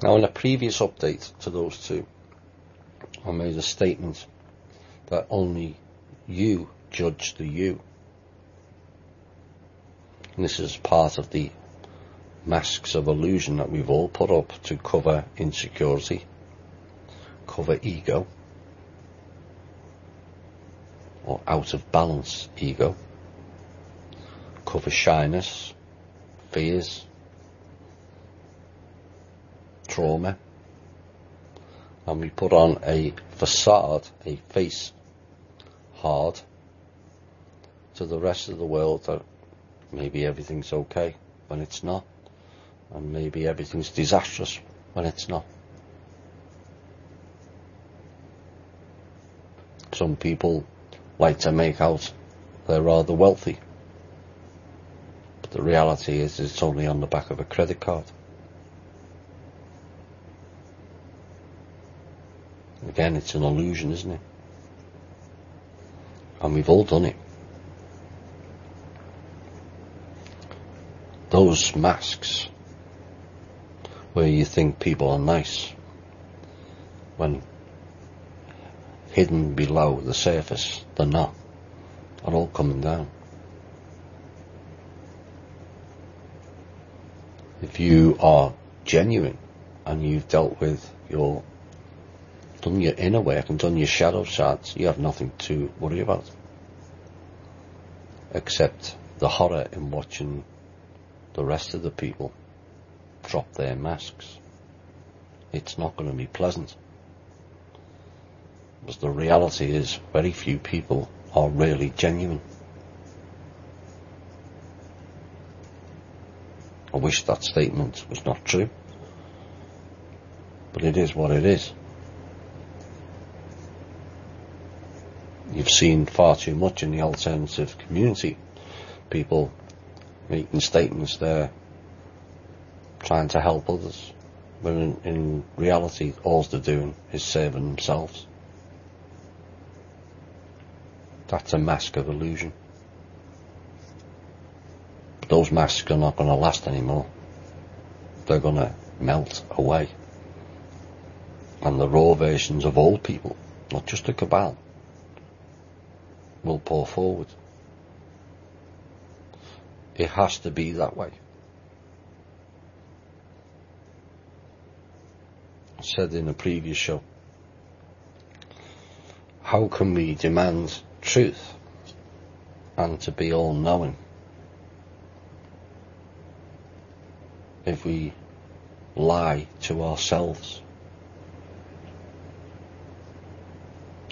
[SPEAKER 1] Now, in a previous update to those two, I made a statement that only you judge the you. And this is part of the masks of illusion that we've all put up to cover insecurity, cover ego,
[SPEAKER 3] out of balance ego, cover shyness, fears, trauma, and we put on a facade, a face hard to the rest of the world that maybe everything's okay when it's not, and maybe everything's disastrous when it's not. Some people like to make out they're rather wealthy, but the reality is it's only on the back of a credit card. Again, it's an illusion, isn't it? And we've all done it. Those masks where you think people are nice, when hidden below the surface they're not, are all coming down. If you are genuine and you've dealt with done your inner work and done your shadow sides, you have nothing to worry about, except the horror in watching the rest of the people drop their masks. It's not going to be pleasant, because the reality is very few people are really genuine. I wish that statement was not true, but it is what it is. You've seen far too much in the alternative community, people making statements there trying to help others, when in reality all they're doing is serving themselves. That's a mask of illusion. But those masks are not going to last anymore. They're going to melt away, and the raw versions of all people, not just a cabal, will pour forward. It has to be that way. I said in a previous show, how can we demand truth and to be all-knowing if we lie to ourselves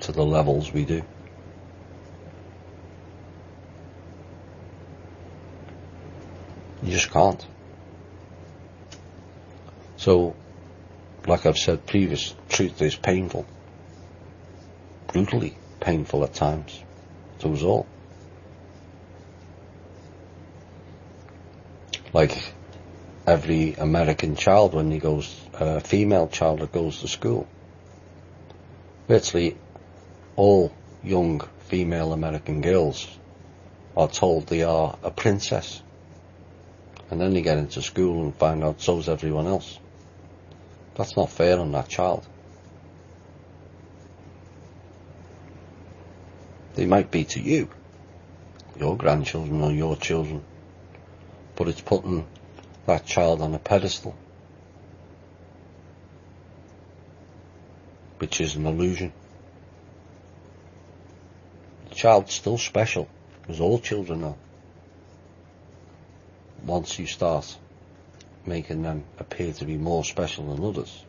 [SPEAKER 3] to the levels we do? You just can't. So, like I've said previous, truth is painful. Brutally painful at times. To us all. Like every American child when he goes, female child that goes to school. Virtually all young female American girls are told they are a princess. And then they get into school and find out so's everyone else. That's not fair on that child. They might be to you, your grandchildren or your children, but it's putting that child on a pedestal, which is an illusion. The child's still special, as all children are. Once you start making them appear to be more special than others,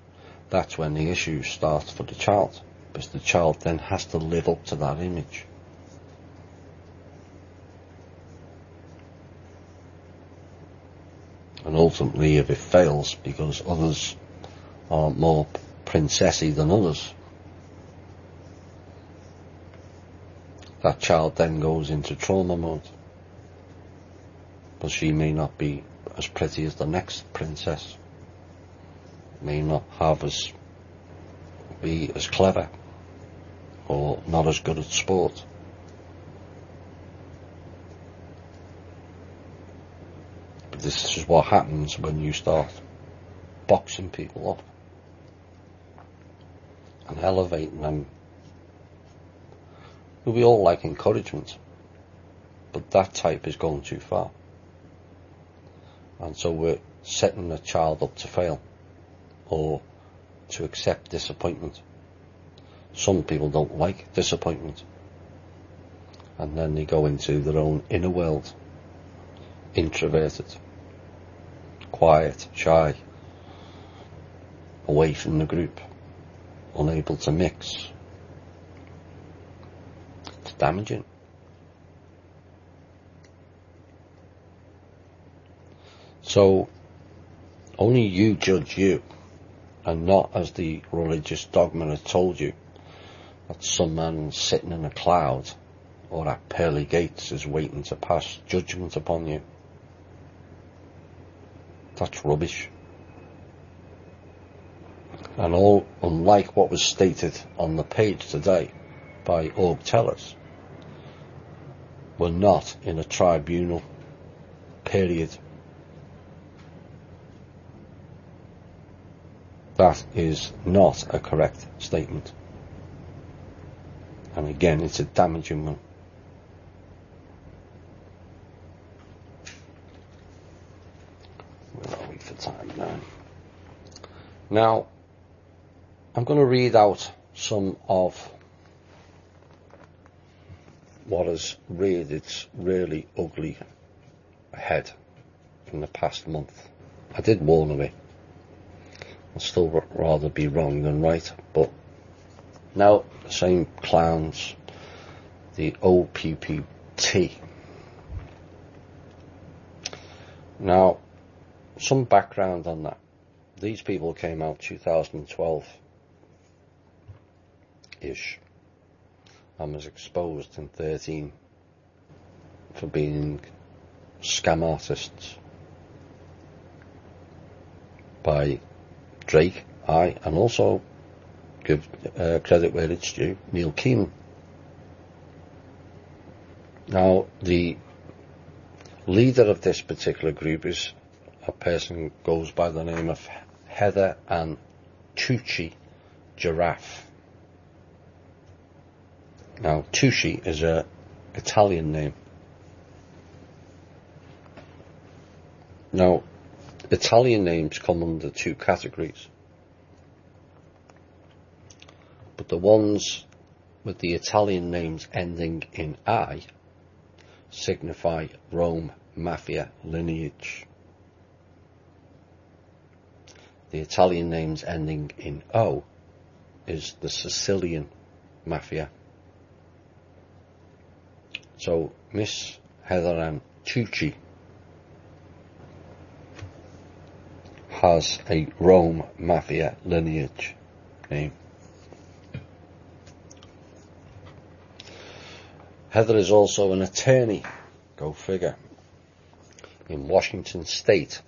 [SPEAKER 3] that's when the issues start for the child, because the child then has to live up to that image. And ultimately, if it fails because others are more princessy than others, that child then goes into trauma mode. But she may not be as pretty as the next princess, may not be as clever, or not as good at sport. But this is what happens when you start boxing people up and elevating them. We all like encouragement, but that type is going too far. And so we're setting a child up to fail or to accept disappointment. Some people don't like disappointment. and then they go into their own inner world, introverted, quiet, shy, away from the group, unable to mix. It's damaging. So only you judge you, and not as the religious dogma has told you, that some man sitting in a cloud or at pearly gates is waiting to pass judgment upon you. That's rubbish. And all unlike what was stated on the page today by Org Tellers, we're not in a tribunal, period. That is not a correct statement. And again, it's a damaging one. Where are we for time now? Now, I'm going to read out some of what has reared its really ugly head in the past month. I did warn of it. I'd still rather be wrong than right, but now the same clowns, the OPPT. Now, some background on that. These people came out 2012-ish and was exposed in 13 for being scam artists by Drake, and also give credit where it's due, Neil Keenan. Now, the leader of this particular group is a person who goes by the name of Heather and Tucci Giraffe. Now, Tucci is a Italian name. Now, Italian names come under two categories, but the ones with the Italian names ending in I signify Rome Mafia lineage. The Italian names ending in O is the Sicilian Mafia. So Miss Heather Ann Tucci has a Rome Mafia lineage name. Heather is also an attorney, go figure, in Washington State,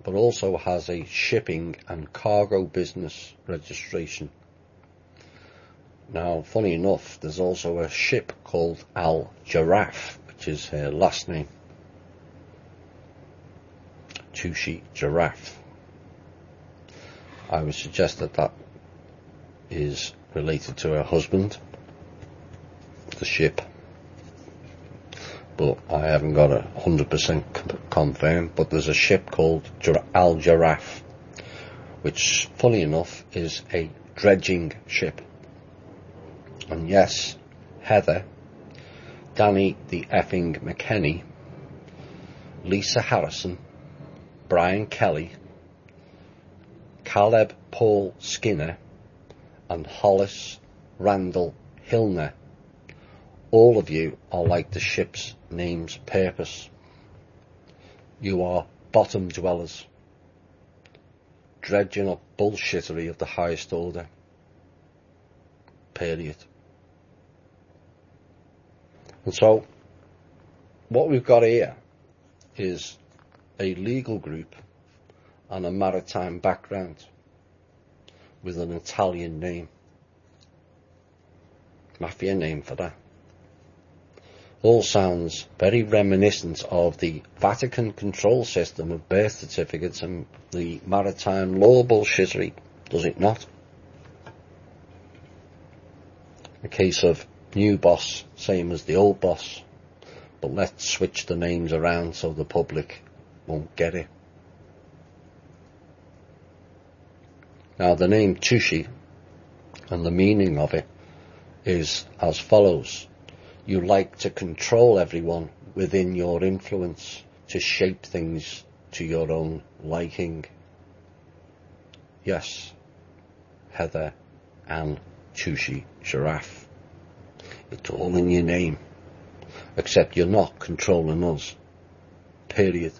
[SPEAKER 3] but also has a shipping and cargo business registration. Now, funny enough, there's also a ship called Al Giraffe, which is her last name. Tucci Giraffe. I would suggest that that is related to her husband, the ship, but I haven't got 100% confirmed. But there's a ship called Al Giraffe, which, funny enough, is a dredging ship. And yes, Heather, Danny the effing McKenney, Lisa Harrison, Brian Kelly, Caleb Paul Skinner, and Hollis Randall Hilner, all of you are like the ship's name's purpose. You are bottom dwellers, dredging up bullshittery of the highest order. Period. And so, what we've got here is a legal group and a maritime background with an Italian name. Mafia name for that. All sounds very reminiscent of the Vatican control system of birth certificates and the maritime law bullshittery, does it not? A case of new boss, same as the old boss, but let's switch the names around so the public won't get it. Now, the name Tucci and the meaning of it is as follows. You like to control everyone within your influence, to shape things to your own liking. Yes, Heather and Tushy Giraffe. It's all in your name, except you're not controlling us. Period.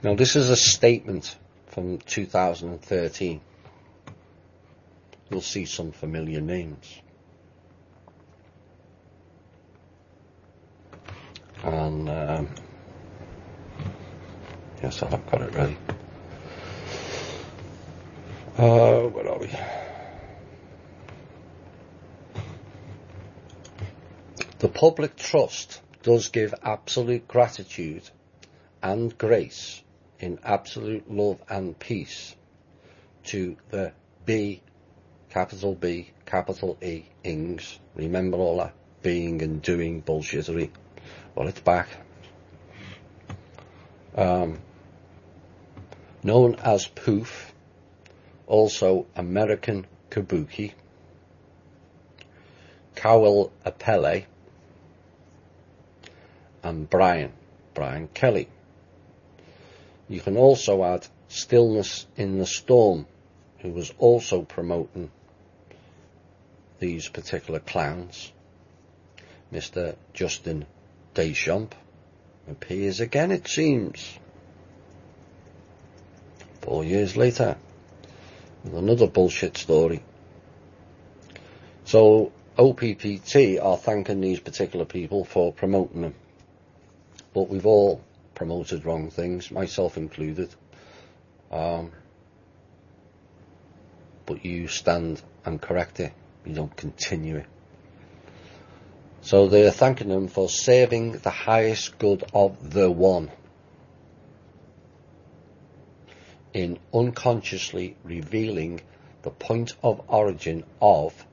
[SPEAKER 3] Now, this is a statement from 2013. You'll see some familiar names. And, yes, I've got it ready. Where are we? The public trust does give absolute gratitude and grace in absolute love and peace to the B, capital B, capital E, ings. Remember all that being and doing bullshittery? Well, it's back. Known as Poof, also American Kabuki, Cowell Apele, and Brian Kelly. You can also add Stillness in the Storm, who was also promoting these particular clowns. Mr. Justin Deschamps appears again, it seems, 4 years later, with another bullshit story. So OPPT are thanking these particular people for promoting them. But we've all promoted wrong things, myself included. But you stand and correct it. You don't continue it. So they're thanking them for serving the highest good of the one, in unconsciously revealing the point of origin of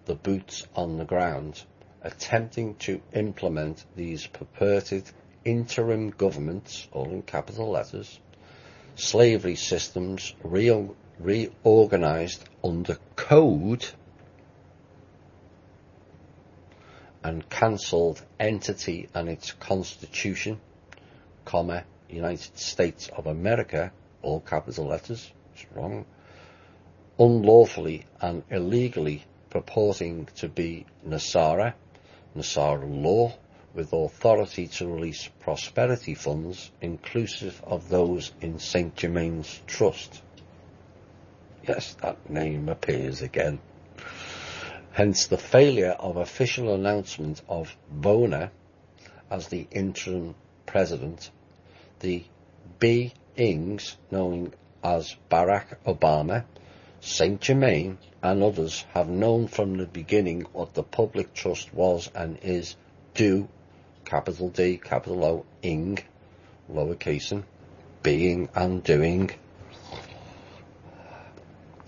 [SPEAKER 3] the boots on the ground, attempting to implement these purported interim governments, all in capital letters, slavery systems reorganized under code, and cancelled entity and its constitution, comma, United States of America, all capital letters, it's wrong, unlawfully and illegally purporting to be Nasara law, with authority to release prosperity funds, inclusive of those in St. Germain's Trust. Yes, that name appears again. Hence the failure of official announcement of Bona as the interim president. The B-ings, known as Barack Obama, St. Germain and others have known from the beginning what the public trust was and is do, capital D, capital O, ing, lowercase, being and doing.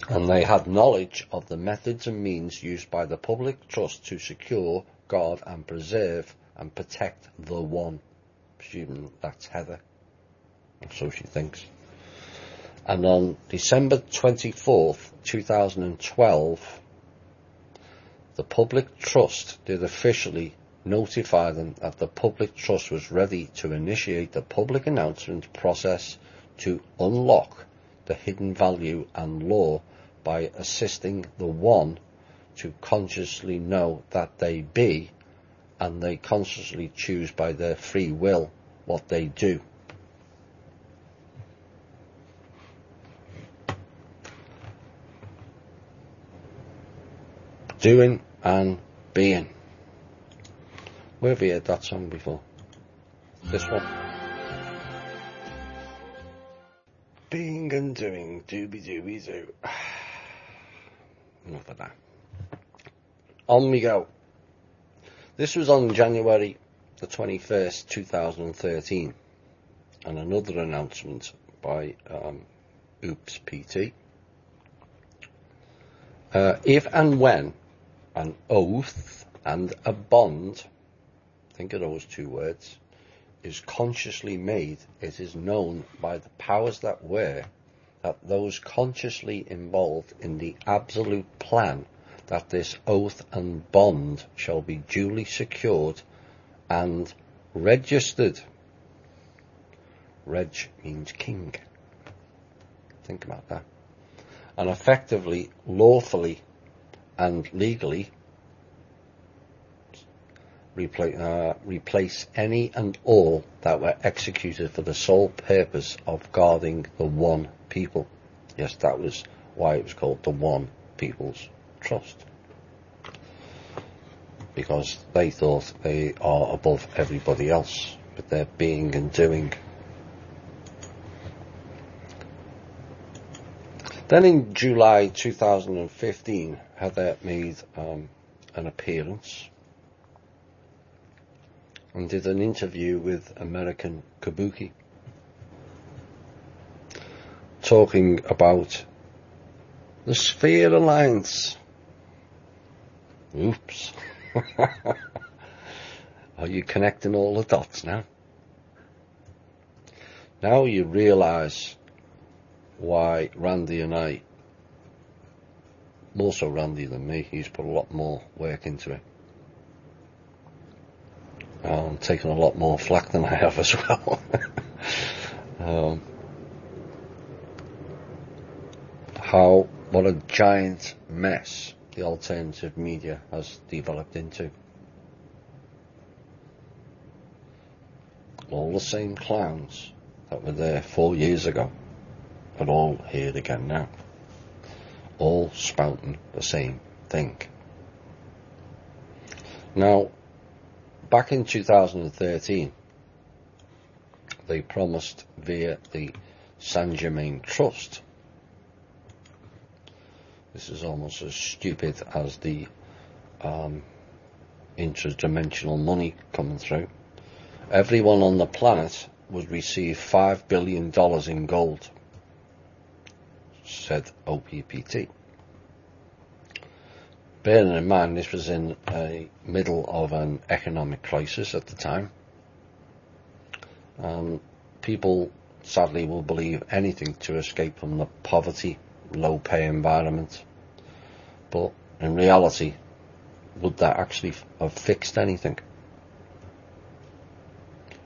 [SPEAKER 3] And they had knowledge of the methods and means used by the public trust to secure, guard and preserve and protect the one. Presuming that's Heather. Or so she thinks. And on December 24th, 2012, the public trust did officially notify them that the public trust was ready to initiate the public announcement process to unlock the hidden value and law by assisting the one to consciously know that they be, and they consciously choose by their free will what they do. Doing and being. Where have you heard that song before? This one. Being and doing, dooby-dooby-doo. Enough of that. On we go. This was on January the 21st, 2013. And another announcement by Oops PT. If and when an oath and a bond, think of those two words, is consciously made, it is known by the powers that were
[SPEAKER 1] that those consciously involved in the absolute plan that this oath and bond shall be duly secured and registered. Reg means king. Think about that. And effectively, lawfully, and legally replace any and all that were executed for the sole purpose of guarding the one people. Yes, that was why it was called the One People's Trust. Because they thought they are above everybody else with their being and doing. Then in July 2015, Heather made an appearance and did an interview with American Kabuki, talking about the Sphere Alliance. Oops. Are you connecting all the dots now? Now you realise why Randy and I, more so Randy than me, he's put a lot more work into it. Taken a lot more flack than I have as well. What a giant mess the alternative media has developed into. All the same clowns that were there 4 years ago are all here again now, all spouting the same thing. Now, back in 2013, they promised via the Saint Germain Trust. This is almost as stupid as the interdimensional money coming through. Everyone on the planet would receive $5 billion in gold, said OPPT. Bearing in mind this was in the middle of an economic crisis at the time. People sadly will believe anything to escape from the poverty, low pay environment. But in reality, would that actually have fixed anything?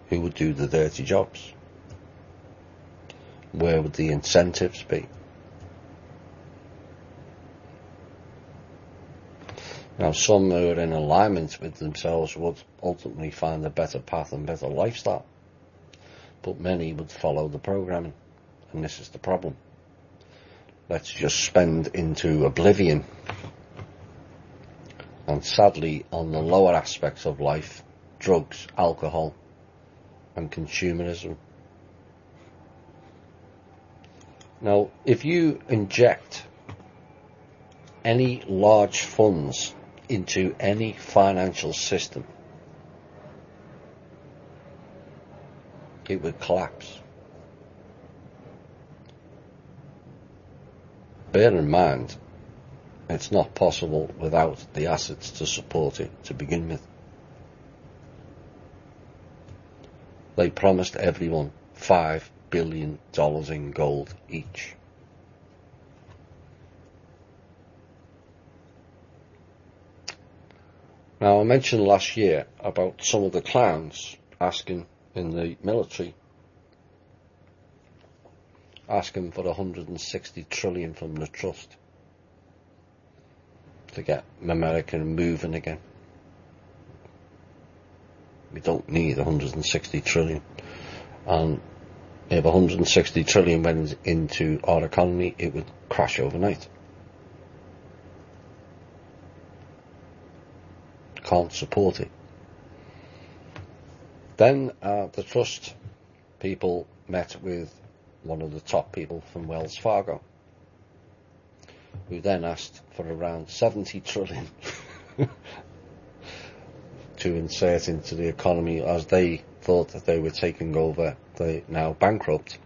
[SPEAKER 1] Who would do the dirty jobs? Where would the incentives be? Now, some who are in alignment with themselves would ultimately find a better path and better lifestyle. But many would follow the programming. And this is the problem. Let's just spend into oblivion. And sadly, on the lower aspects of life, drugs, alcohol, and consumerism. Now, if you inject any large funds into any financial system, it would collapse. Bear in mind, it's not possible without the assets to support it to begin with. They promised everyone $5 billion in gold each. Now, I mentioned last year about some of the clowns asking in the military, asking for 160 trillion from the trust to get America moving again. We don't need 160 trillion. And if 160 trillion went into our economy, it would crash overnight. Can't support it. Then the trust people met with one of the top people from Wells Fargo, who then asked for around 70 trillion to insert into the economy, as they thought that they were taking over the now bankrupt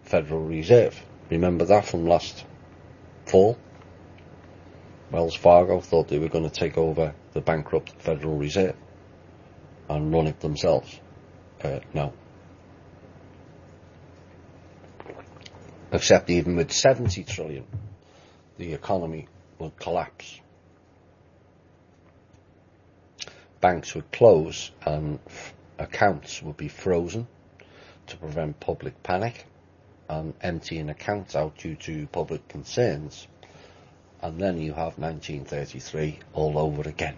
[SPEAKER 1] Federal Reserve. Remember that from last fall? Wells Fargo thought they were going to take over the bankrupt Federal Reserve and run it themselves. No.
[SPEAKER 3] Except even with 70 trillion, the economy would collapse. Banks would close and accounts would be frozen to prevent public panic and emptying accounts out due to public concerns. And then you have 1933 all over again.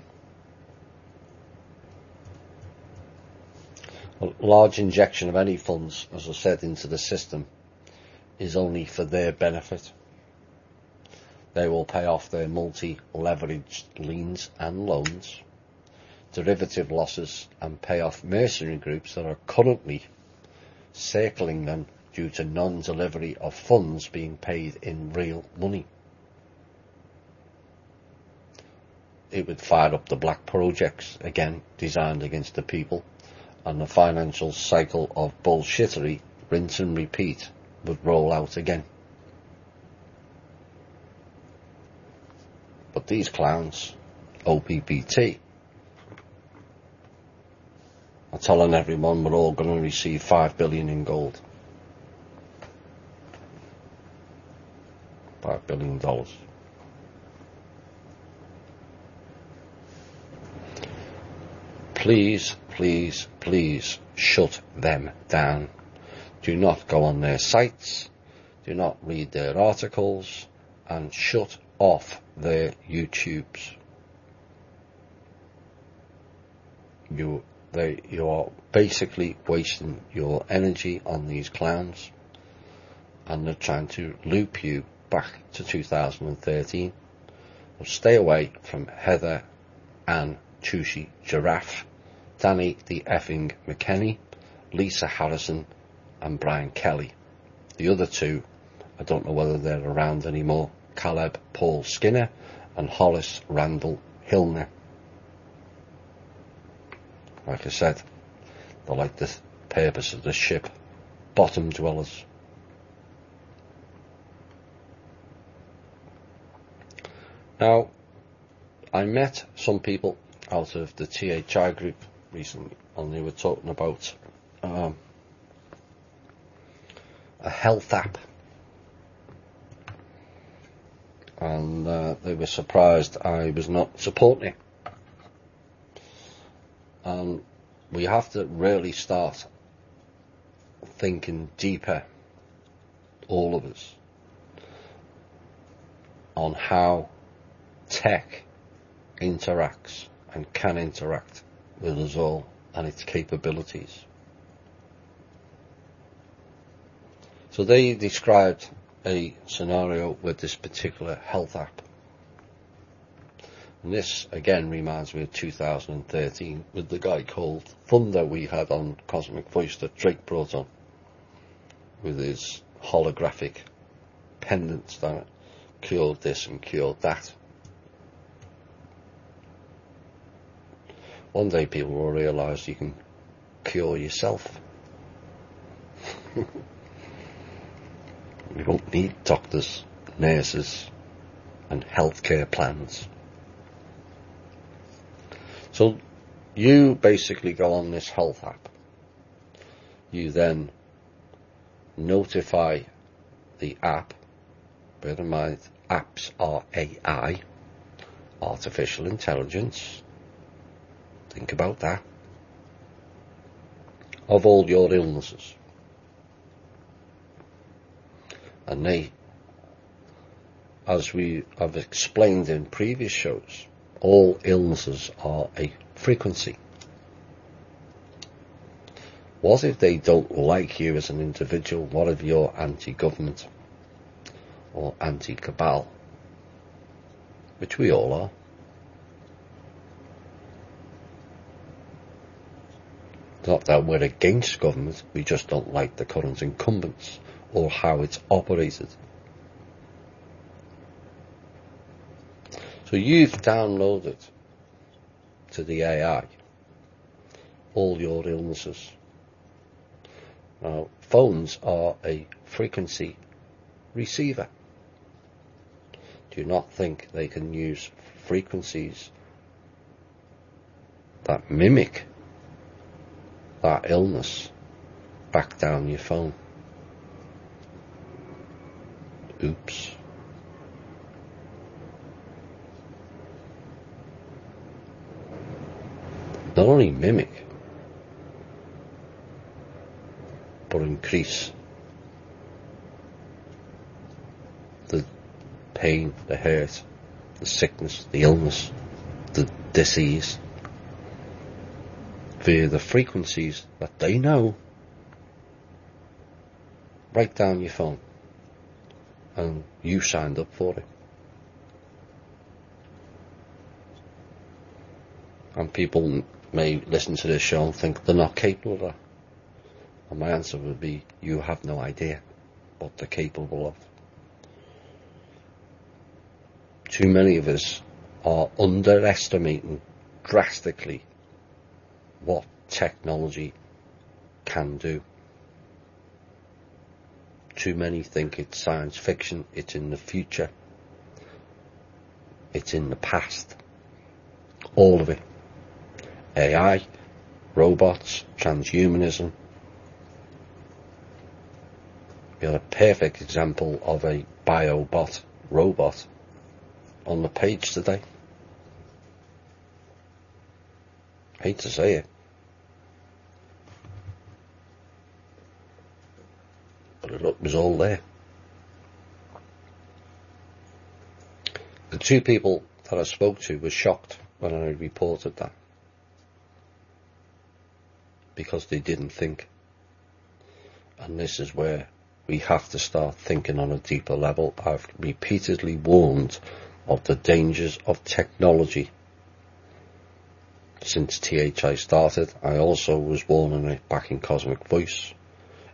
[SPEAKER 3] A large injection of any funds, as I said, into the system is only for their benefit. They will pay off their multi-leveraged liens and loans, derivative losses, and pay off mercenary groups that are currently circling them due to non-delivery of funds being paid in real money. It would fire up the black projects, again designed against the people, and the financial cycle of bullshittery, rinse and repeat, would roll out again. But these clowns, OPPT, are telling everyone we're all going to receive $5 billion in gold. $5 billion. Please, please, please shut them down. Do not go on their sites, do not read their articles, and shut off their YouTubes. You are basically wasting your energy on these clowns, and they're trying to loop you back to 2013. So stay away from Heather Ann Chushy Giraffe, Danny the effing McKenney, Lisa Harrison, and Brian Kelly. The other two, I don't know whether they're around anymore, Caleb Paul Skinner and Hollis Randall Hillner. Like I said, they're like the purpose of the ship, bottom dwellers. Now, I met some people out of the THI group recently, and they were talking about a health app, and they were surprised I was not supporting it. And we have to really start thinking deeper, all of us, on how tech interacts and can interact with us all and its capabilities. So they described a scenario with this particular health app. And this again reminds me of 2013 with the guy called Thunder we had on Cosmic Voice that Drake brought on with his holographic pendants that cured this and cured that. One day people will realise you can cure yourself. We don't need doctors, nurses and healthcare plans. So you basically go on this health app. You then notify the app. Bear in mind, apps are AI, artificial intelligence. Think about that. Of all your illnesses. And they, as we have explained in previous shows, all illnesses are a frequency. What if they don't like you as an individual? What if you're anti-government or anti-cabal? Which we all are. Not that we're against government, we just don't like the current incumbents or how it's operated. So you've downloaded to the AI all your illnesses. Now, phones are a frequency receiver. Do you not think they can use frequencies that mimic that illness back down your phone? Oops. Not only mimic, but increase the pain, the hurt, the sickness, the illness, the disease via the frequencies that they know. Write down your phone, and you signed up for it. And people may listen to this show and think they're not capable of that. And my answer would be, you have no idea what they're capable of. Too many of us are underestimating drastically what technology can do. Too many think it's science fiction, it's in the future, it's in the past. All of it. AI, robots, transhumanism. We had a perfect example of a biobot robot on the page today. Hate to say it, but it was all there. The two people that I spoke to were shocked when I reported that, because they didn't think. And this is where we have to start thinking on a deeper level. I've repeatedly warned of the dangers of technology since THI started. I also was warning it back in Cosmic Voice.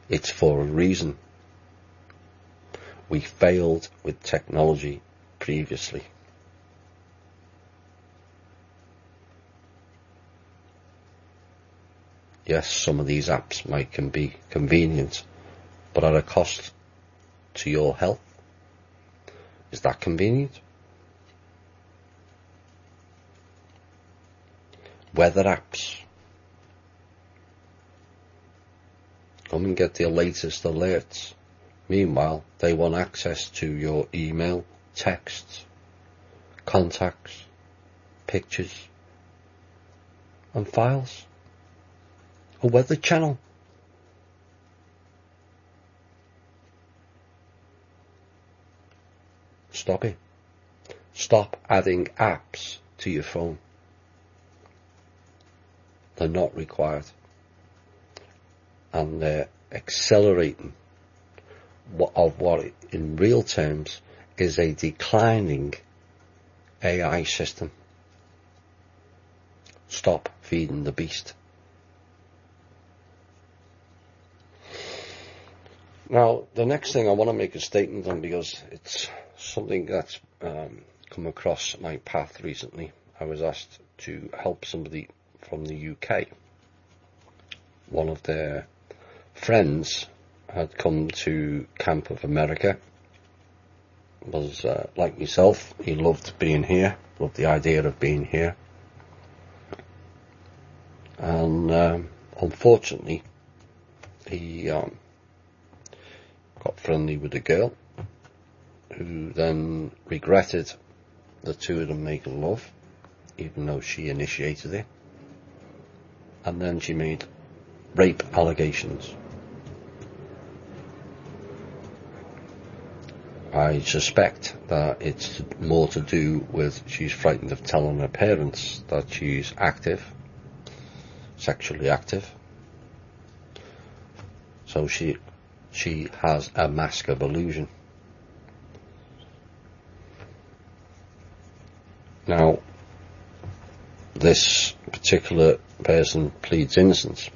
[SPEAKER 3] It's for a reason. We failed with technology previously. Yes, some of these apps can be convenient, but at a cost to your health. Is that convenient? Weather apps. Come and get the latest alerts. Meanwhile, they want access to your email, texts, contacts, pictures, and files. A weather channel. Stop it. Stop adding apps to your phone. They're not required. And they're accelerating what in real terms is a declining AI system. Stop feeding the beast. Now, the next thing I want to make a statement on, because it's something that's come across my path recently. I was asked to help somebody from the UK. One of their friends had come to Camp of America. Was like myself, he loved being here, loved the idea of being here. And unfortunately, he got friendly with a girl who then regretted the two of them making love, even though she initiated it. And then she made rape allegations. I suspect that it's more to do with she's frightened of telling her parents that she's active, sexually active. So she has a mask of illusion. Now, this particular person pleads innocence.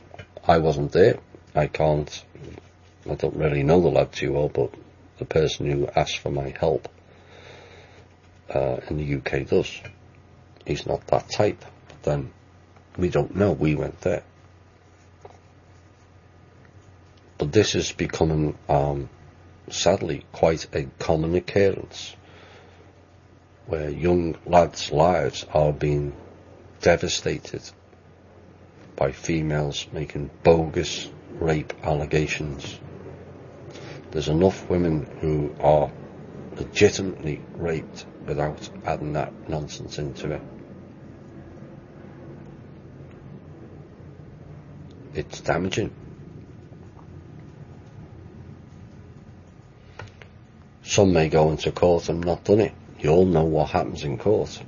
[SPEAKER 3] I wasn't there. I don't really know the lad too well, but the person who asked for my help in the UK does. He's not that type. But then we don't know. We went there. But this is becoming, sadly, quite a common occurrence, where young lads' lives are being devastated by females making bogus rape allegations. There's enough women who are legitimately raped without adding that nonsense into it. It's damaging. Some may go into court and not done it. You all know what happens in court.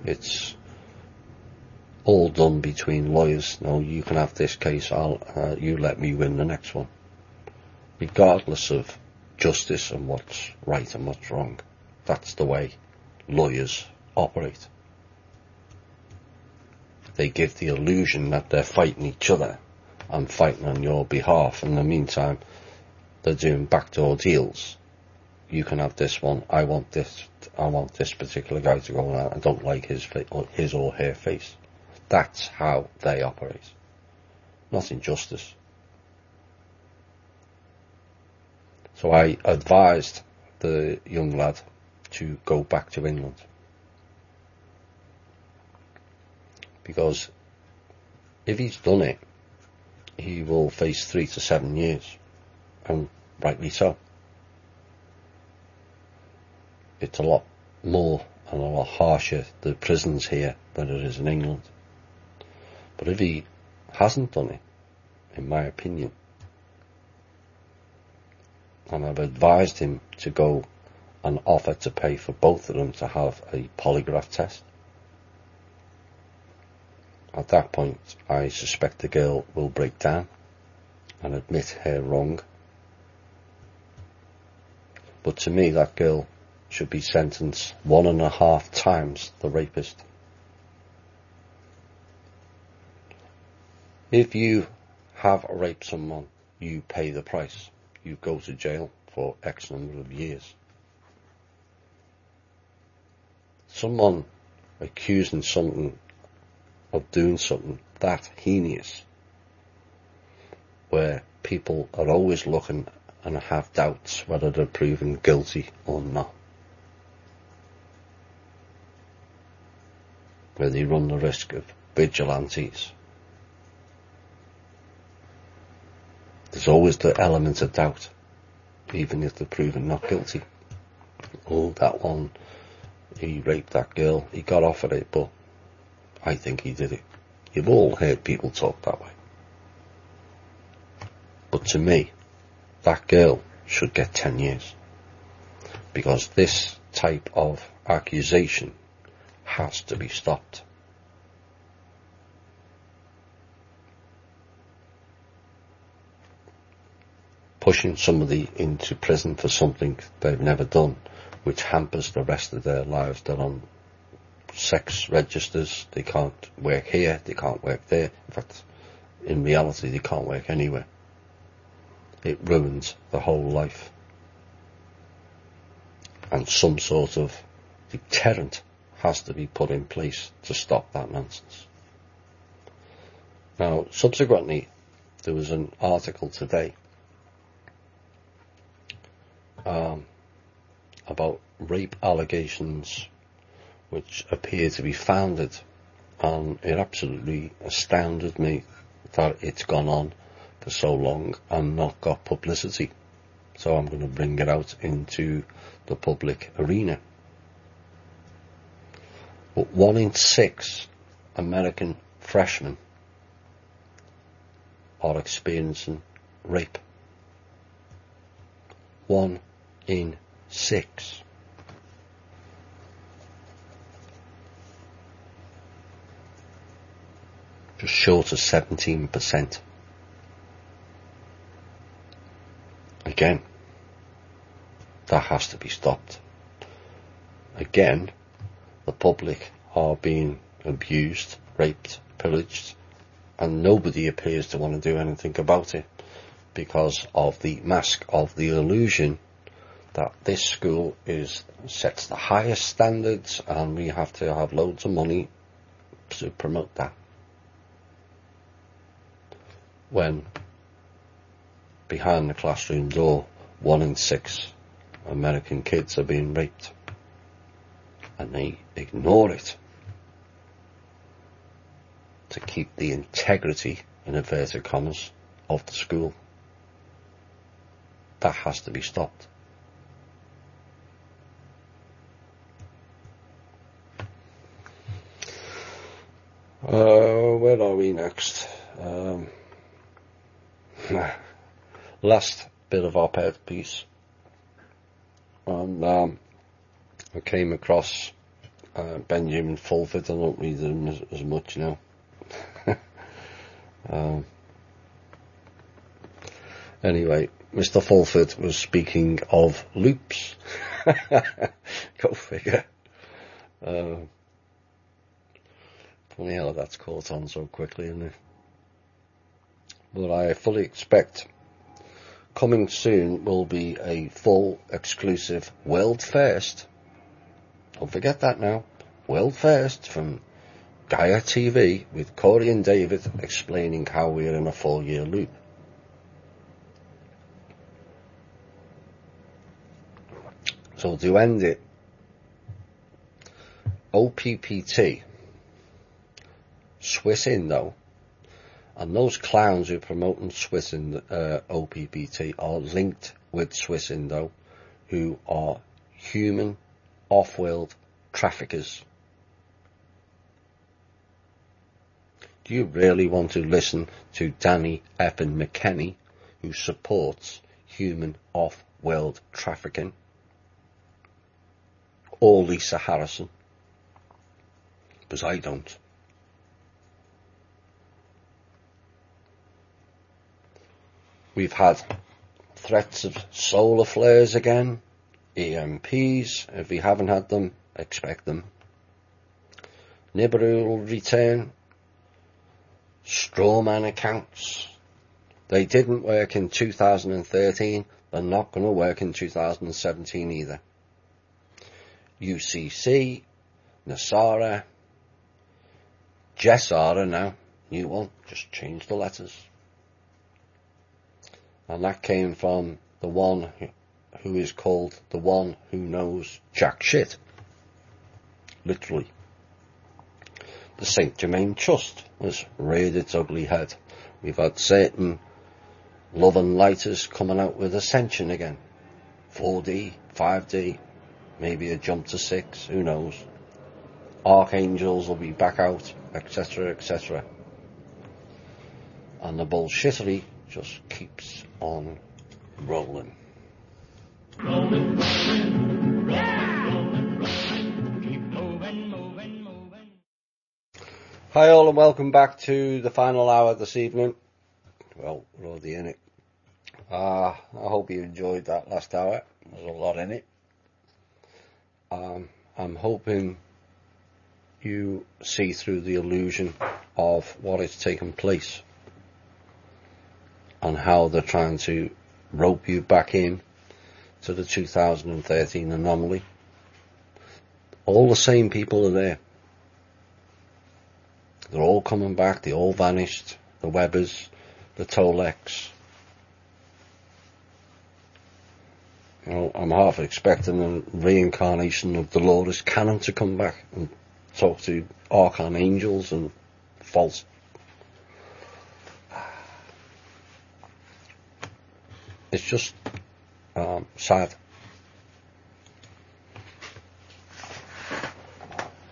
[SPEAKER 3] It's all done between lawyers. No, you can have this case, you let me win the next one. Regardless of justice and what's right and what's wrong. That's the way lawyers operate. They give the illusion that they're fighting each other and fighting on your behalf. In the meantime, they're doing backdoor deals. You can have this one. I want this particular guy to go on. I don't like his or her face. That's how they operate. Not injustice. So I advised the young lad to go back to England. Because if he's done it, he will face 3 to 7 years. And rightly so. It's a lot more and a lot harsher, the prisons here, than it is in England. But if he hasn't done it, in my opinion, and I've advised him to go and offer to pay for both of them to have a polygraph test. At that point, I suspect the girl will break down and admit her wrong. But to me, that girl should be sentenced 1.5 times the rapist. If you have raped someone, you pay the price. You go to jail for X number of years. Someone accusing something of doing something that heinous, where people are always looking and have doubts whether they're proven guilty or not, where they run the risk of vigilantes. There's always the element of doubt, even if they're proven not guilty. Oh, that one, he raped that girl, he got off at it, but I think he did it. You've all heard people talk that way. But to me, that girl should get 10 years. Because this type of accusation has to be stopped. Pushing somebody into prison for something they've never done, which hampers the rest of their lives. They're on sex registers, they can't work here, they can't work there. In fact, in reality, they can't work anywhere. It ruins the whole life. And some sort of deterrent has to be put in place to stop that nonsense. Now, subsequently, there was an article today about rape allegations which appear to be founded, and it absolutely astounded me that it's gone on for so long and not got publicity. So I'm going to bring it out into the public arena. But 1 in 6 American freshmen are experiencing rape. 1 in 6. Just short of 17%. Again, that has to be stopped. Again, the public are being abused, raped, pillaged, and nobody appears to want to do anything about it because of the mask of the illusion that this school sets the highest standards and we have to have loads of money to promote that. When behind the classroom door, 1 in 6 American kids are being raped, and they ignore it to keep the integrity, in inverted commas, of the school. That has to be stopped.
[SPEAKER 1] Where are we next? Last bit of op-ed piece. And I came across Benjamin Fulford. I don't read him as much now. Anyway, Mr. Fulford was speaking of loops. Go figure. Funny how that's caught on so quickly, isn't it? But I fully expect coming soon will be a full exclusive world first. Don't forget that now. World first from Gaia TV with Corey and David explaining how we're in a 4-year loop. So to end it, OPPT, Swiss Indo, and those clowns who are promoting Swiss OPPT are linked with Swiss Indo, who are human off-world traffickers. Do you really want to listen to Danny effing McKenney, who supports human off-world trafficking? Or Lisa Harrison? Because I don't. We've had threats of solar flares again, EMPs. If we haven't had them, expect them. Nibiru will return. Strawman accounts. They didn't work in 2013. They're not going to work in 2017 either. UCC, Nasara, Jessara now, new one, just change the letters. And that came from the one who is called the one who knows jack shit. Literally. The St. Germain Trust has reared its ugly head. We've had certain love and lighters coming out with Ascension again. 4D, 5D, maybe a jump to 6, who knows. Archangels will be back out, etc, etc. And the bullshittery just keeps on rolling.
[SPEAKER 4] Rolling, rolling, rolling, rolling, keep moving, moving, moving.
[SPEAKER 1] Hi all and welcome back to the final hour this evening. Well, we're already in it. I hope you enjoyed that last hour. There's a lot in it. I'm hoping you see through the illusion of what is taking place and how they're trying to rope you back in to the 2013 anomaly. All the same people are there. They're all coming back. They all vanished. The Webbers, the Tolex. You know, I'm half expecting a reincarnation of Dolores Cannon to come back and talk to archangels and false. It's just sad.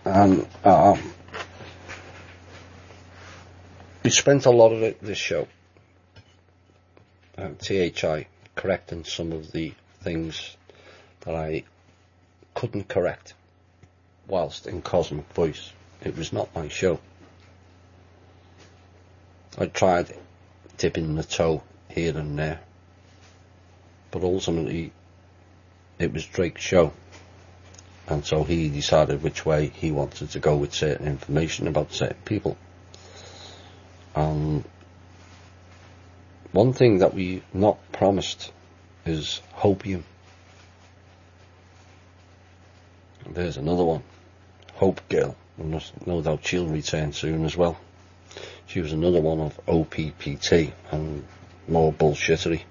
[SPEAKER 1] And we spent a lot of it this show, THI, correcting some of the things that I couldn't correct whilst in Cosmic Voice. It was not my show. I tried dipping the toe here and there, but ultimately it was Drake's show, and so he decided which way he wanted to go with certain information about certain people. One thing that we not promised is hopium. There's another one, Hope Girl. No doubt she'll return soon as well. She was another one of OPPT and more bullshittery.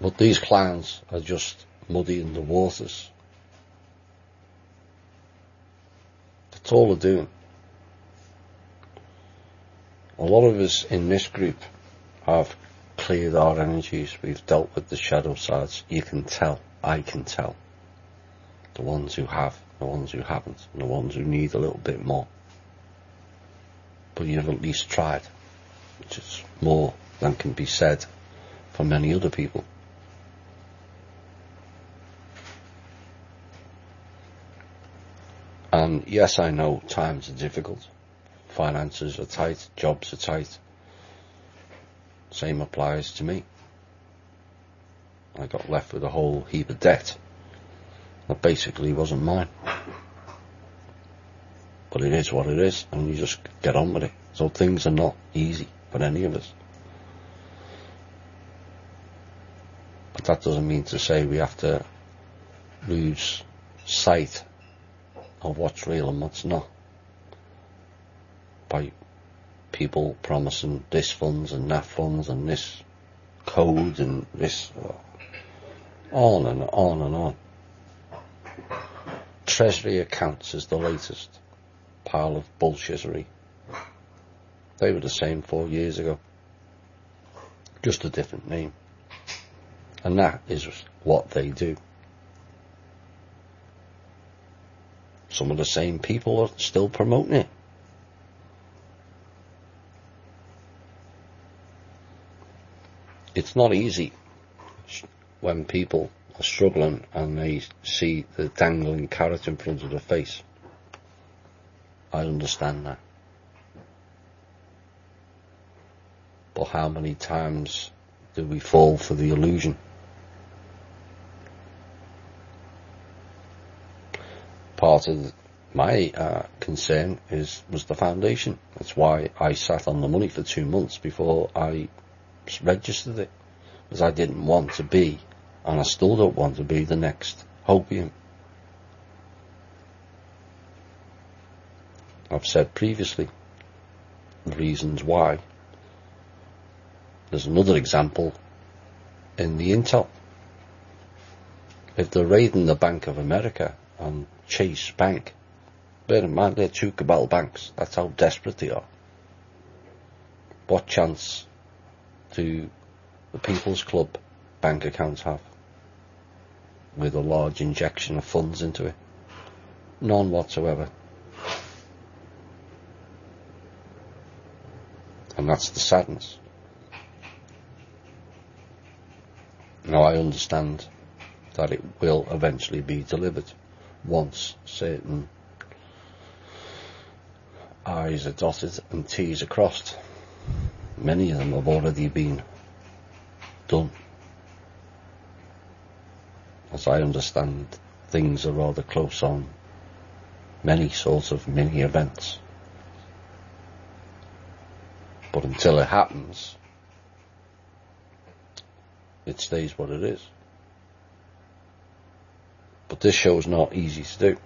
[SPEAKER 1] But these clowns are just muddying the waters. That's all they're doing. A lot of us in this group have cleared our energies. We've dealt with the shadow sides. You can tell. I can tell.
[SPEAKER 3] The ones who have, the ones who haven't, and the ones who need a little bit more. But you've at least tried, which is more than can be said for many other people. And yes, I know times are difficult. Finances are tight, jobs are tight. Same applies to me. I got left with a whole heap of debt that basically wasn't mine. But it is what it is, and you just get on with it. So things are not easy for any of us. But that doesn't mean to say we have to lose sight of what's real and what's not. By people promising this funds and that funds and this code and this, on and on and on. Treasury accounts is the latest pile of bullshittery. They were the same 4 years ago, just a different name. And that is what they do. Some of the same people are still promoting it. It's not easy when people are struggling and they see the dangling carrot in front of their face. I understand that. But how many times do we fall for the illusion? Part of my concern was the foundation. That's why I sat on the money for 2 months before I registered it, because I didn't want to be, and I still don't want to be, the next Hopium. I've said previously the reasons why. There's another example in the Intel. If they're raiding the Bank of America and Chase Bank, bear in mind they're two cabal banks, that's how desperate they are. What chance do the People's Club bank accounts have with a large injection of funds into it? None whatsoever. And that's the sadness. Now I understand that it will eventually be delivered once certain I's are dotted and T's are crossed. Many of them have already been done. As I understand, things are rather close on many sorts of mini events. But until it happens, it stays what it is. But this show is not easy to do.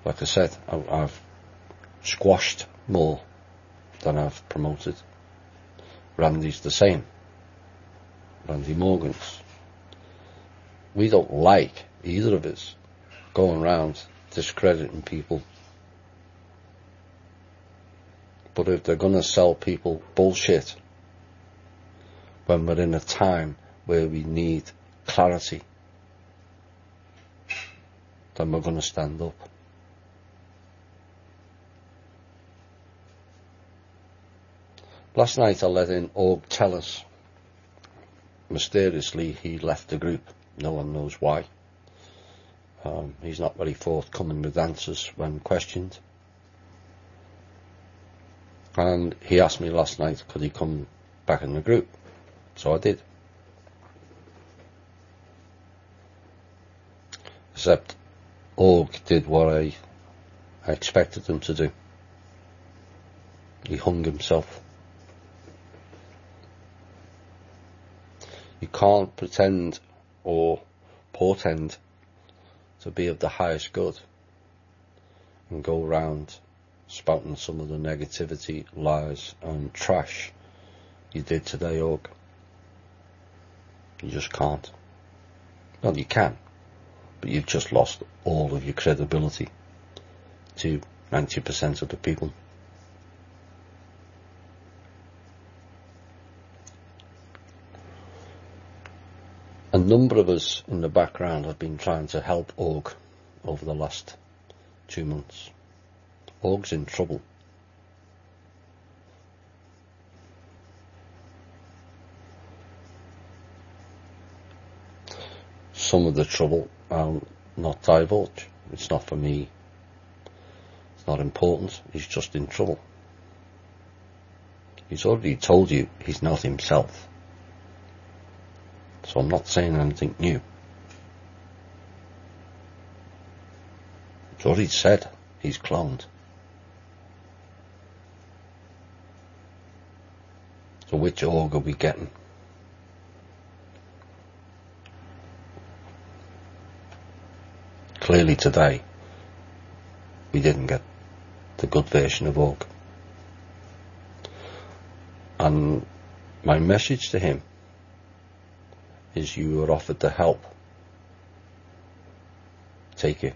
[SPEAKER 3] Like I said, I've squashed more than I've promoted. Randy's the same. Randy Morgan's. We don't like, either of us, going around discrediting people. But if they're going to sell people bullshit when we're in a time where we need clarity, then we're going to stand up. Last night I let in Org tell us. Mysteriously he left the group. No one knows why. He's not very forthcoming with answers when questioned. And he asked me last night could he come back in the group. So I did. Except Org did what I expected him to do. He hung himself. You can't pretend or portend to be of the highest good and go around spouting some of the negativity, lies and trash you did today, Org. You just can't. Well, you can, but you've just lost all of your credibility to 90% of the people. A number of us in the background have been trying to help Org over the last 2 months. Org's in trouble. Some of the trouble I'll not divulge. It's not for me. It's not important. He's just in trouble. He's already told you he's not himself. So I'm not saying anything new. He's already said he's cloned. So which org are we getting? Clearly today, we didn't get the good version of org. And my message to him is you were offered the help. Take it.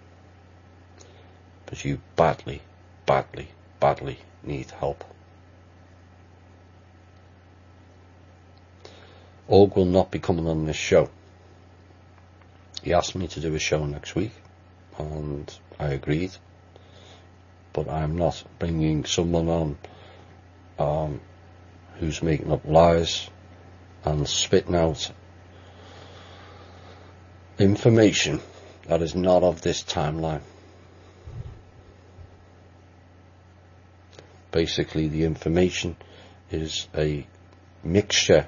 [SPEAKER 3] But you badly, badly, badly need help. Org will not be coming on this show. He asked me to do a show next week, and I agreed. But I'm not bringing someone on who's making up lies and spitting out information that is not of this timeline. Basically, the information is a mixture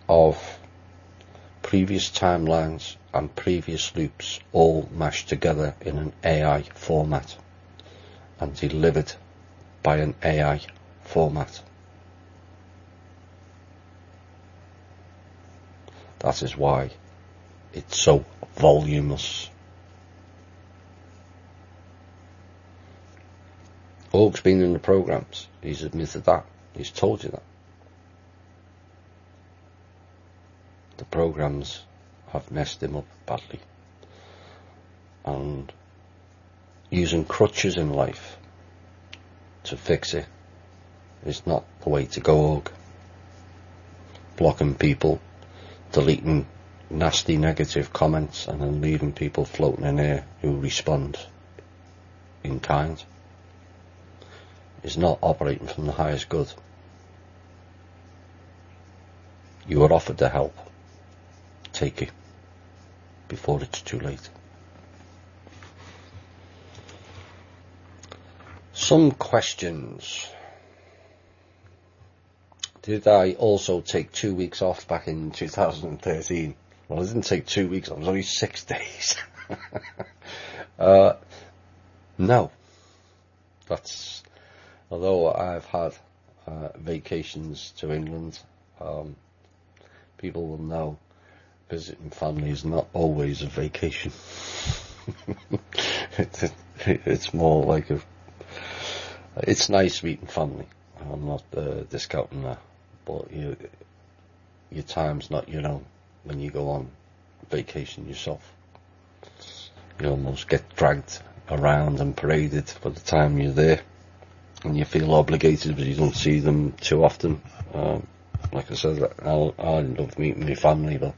[SPEAKER 3] of previous timelines and previous loops all mashed together in an AI format and delivered by an AI format. That is why it's so voluminous. Org's been in the programs. He's admitted that. He's told you that. The programs have messed him up badly. And using crutches in life to fix it is not the way to go, Org. Blocking people, deleting nasty negative comments and then leaving people floating in air who respond in kind is not operating from the highest good. You are offered the help. Take it before it's too late. Some questions. Did I also take 2 weeks off back in 2013? Well, I didn't take 2 weeks, it was only 6 days. No. That's, although I've had vacations to England, people will know visiting family is not always a vacation. It's more like it's nice meeting family. I'm not discounting that, but your time's not your own when you go on vacation yourself. You almost get dragged around and paraded for the time you're there, and you feel obligated, but you don't see them too often. Like I said, I love meeting my family, but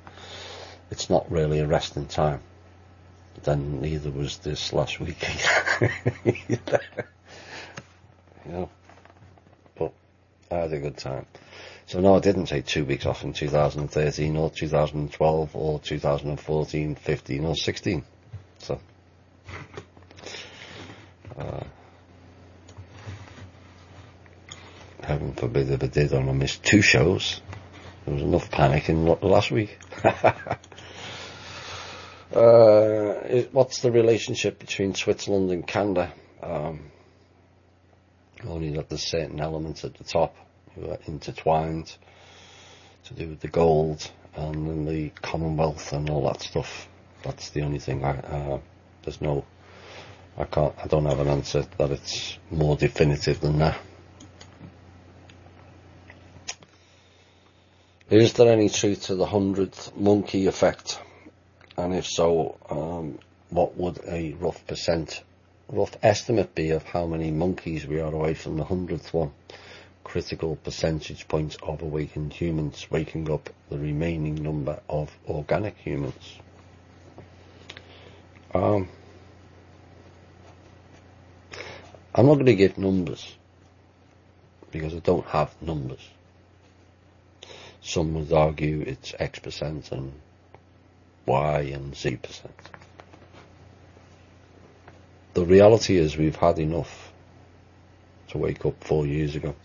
[SPEAKER 3] it's not really a resting time. But then neither was this last week. You know, but I had a good time. So no, I didn't take 2 weeks off in 2013 or 2012 or 2014, 15 or 16. So heaven forbid if I did and I missed 2 shows. There was enough panic in last week. What's the relationship between Switzerland and Canada? Only that there's certain elements at the top who are intertwined to do with the gold and then the Commonwealth and all that stuff. That's the only thing. I don't have an answer that it's more definitive than that. Is there any truth to the 100th monkey effect? And if so, what would a rough estimate be of how many monkeys we are away from the 100th one? Critical percentage point of awakened humans waking up the remaining number of organic humans. I'm not going to give numbers because I don't have numbers. Some would argue it's X% and Y and Z%. The reality is we've had enough to wake up 4 years ago.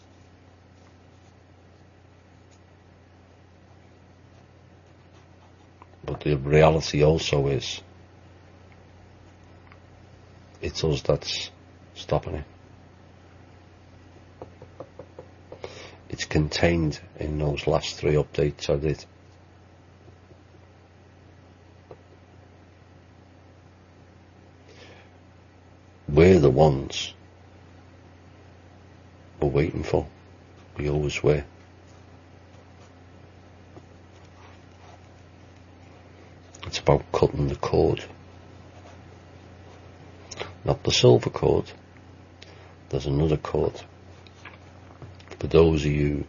[SPEAKER 3] But the reality also is it's us that's stopping it. It's contained in those last 3 updates I did. We're the ones we're waiting for. We always were. It's about cutting the cord. Not the silver cord. There's another cord. For those of you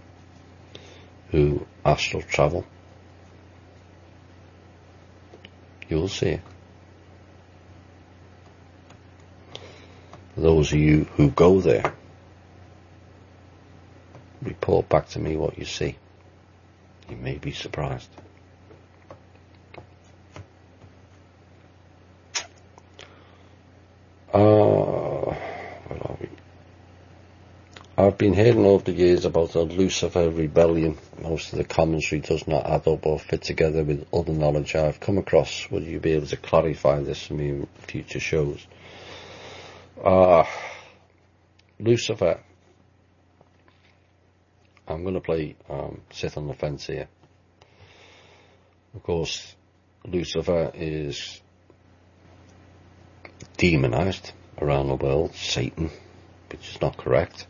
[SPEAKER 3] who astral travel, you'll see it. For those of you who go there, report back to me what you see. You may be surprised. Where are we? I've been hearing over the years about the Lucifer rebellion. Most of the commentary does not add up or fit together with other knowledge I've come across. Would you be able to clarify this for me in future shows? Lucifer. I'm going to play sit on the fence here. Of course, Lucifer is demonized around the world. Satan, which is not correct.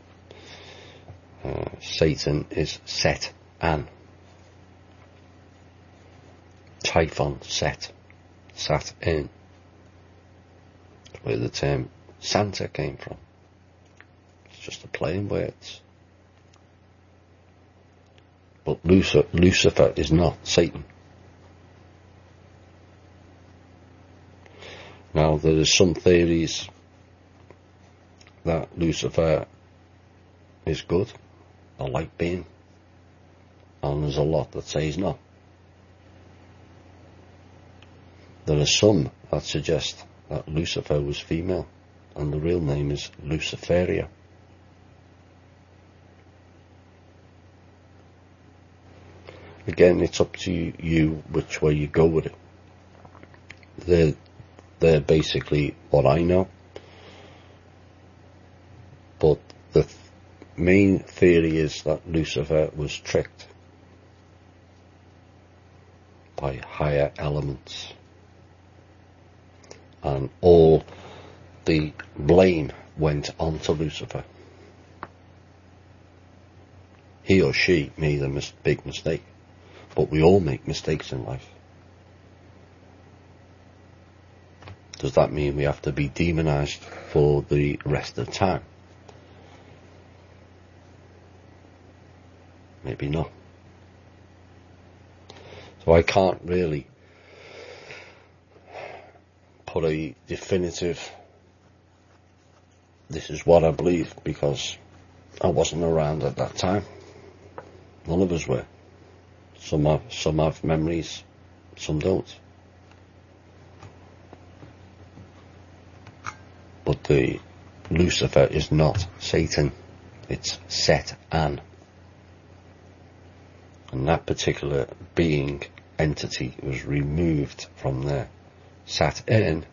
[SPEAKER 3] Satan is set an. Typhon set. Sat in. That's where the term Santa came from. It's just a play on words. But Lucifer is not Satan. Now there are some theories that Lucifer is good, a light being, and there's a lot that say he's not. There are some that suggest that Lucifer was female, and the real name is Luciferia. Again, it's up to you which way you go with it. They're basically what I know. But the main theory is that Lucifer was tricked by higher elements. And all the blame went on to Lucifer. He or she made a big mistake. But we all make mistakes in life. Does that mean we have to be demonized for the rest of the time? Maybe not. So I can't really put a definitive, this is what I believe, because I wasn't around at that time. None of us were. Some have memories, some don't. But the Lucifer is not Satan, it's Set An. And that particular being, entity, was removed from there, sat in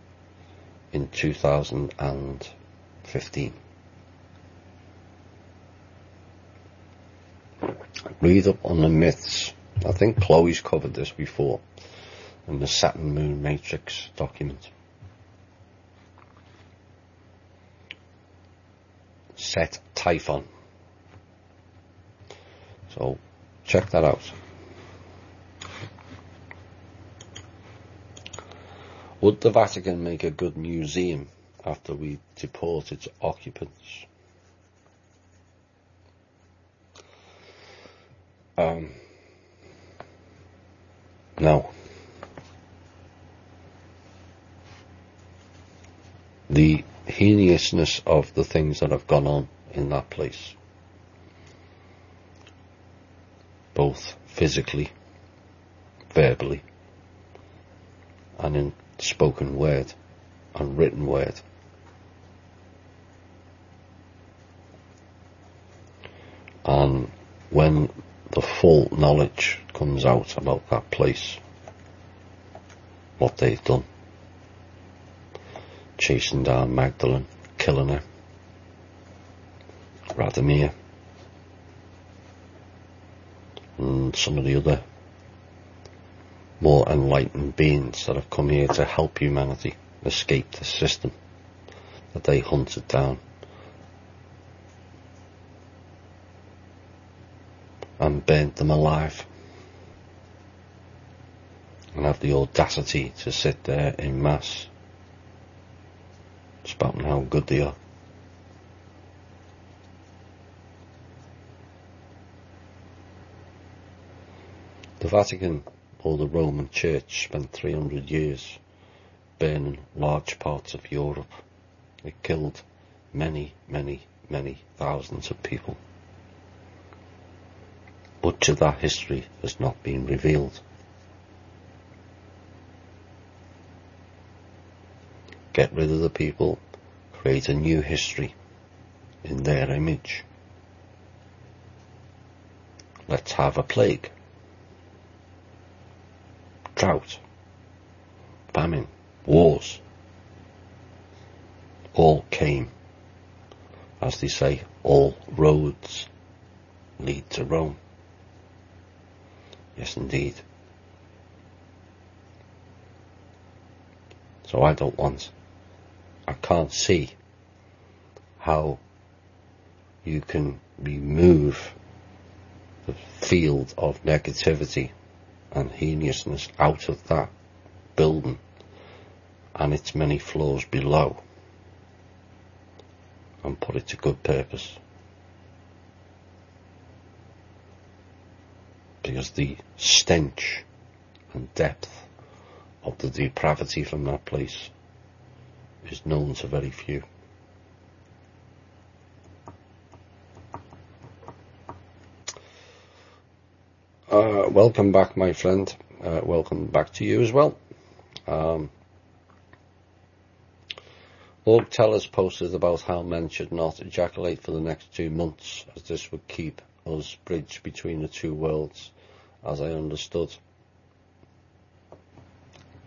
[SPEAKER 3] 2015. Read up on the myths. I think Chloe's covered this before in the Saturn Moon Matrix document. Set Typhon. So check that out. Would the Vatican make a good museum after we deport its occupants? No. the heinousness of the things that have gone on in that place, both physically, verbally, and in spoken word and written word. And when the full knowledge comes out about that place, what they've done, chasing down Magdalene, killing her, Radomir, and some of the other more enlightened beings that have come here to help humanity escape the system that they hunted down and burnt them alive, and have the audacity to sit there in mass spouting how good they are. The Vatican, or the Roman Church, spent 300 years burning large parts of Europe. It killed many, many, many thousands of people. Much of that history has not been revealed. Get rid of the people, create a new history in their image. Let's have a plague, drought, famine, wars. All came, as they say, all roads lead to Rome. Yes, indeed. So I can't see how you can remove the field of negativity and heinousness out of that building and its many floors below and put it to good purpose. Because the stench and depth of the depravity from that place is known to very few. Welcome back, my friend. Welcome back to you as well. Org Tellers posted about how men should not ejaculate for the next 2 months, as this would keep us bridged between the two worlds, as I understood.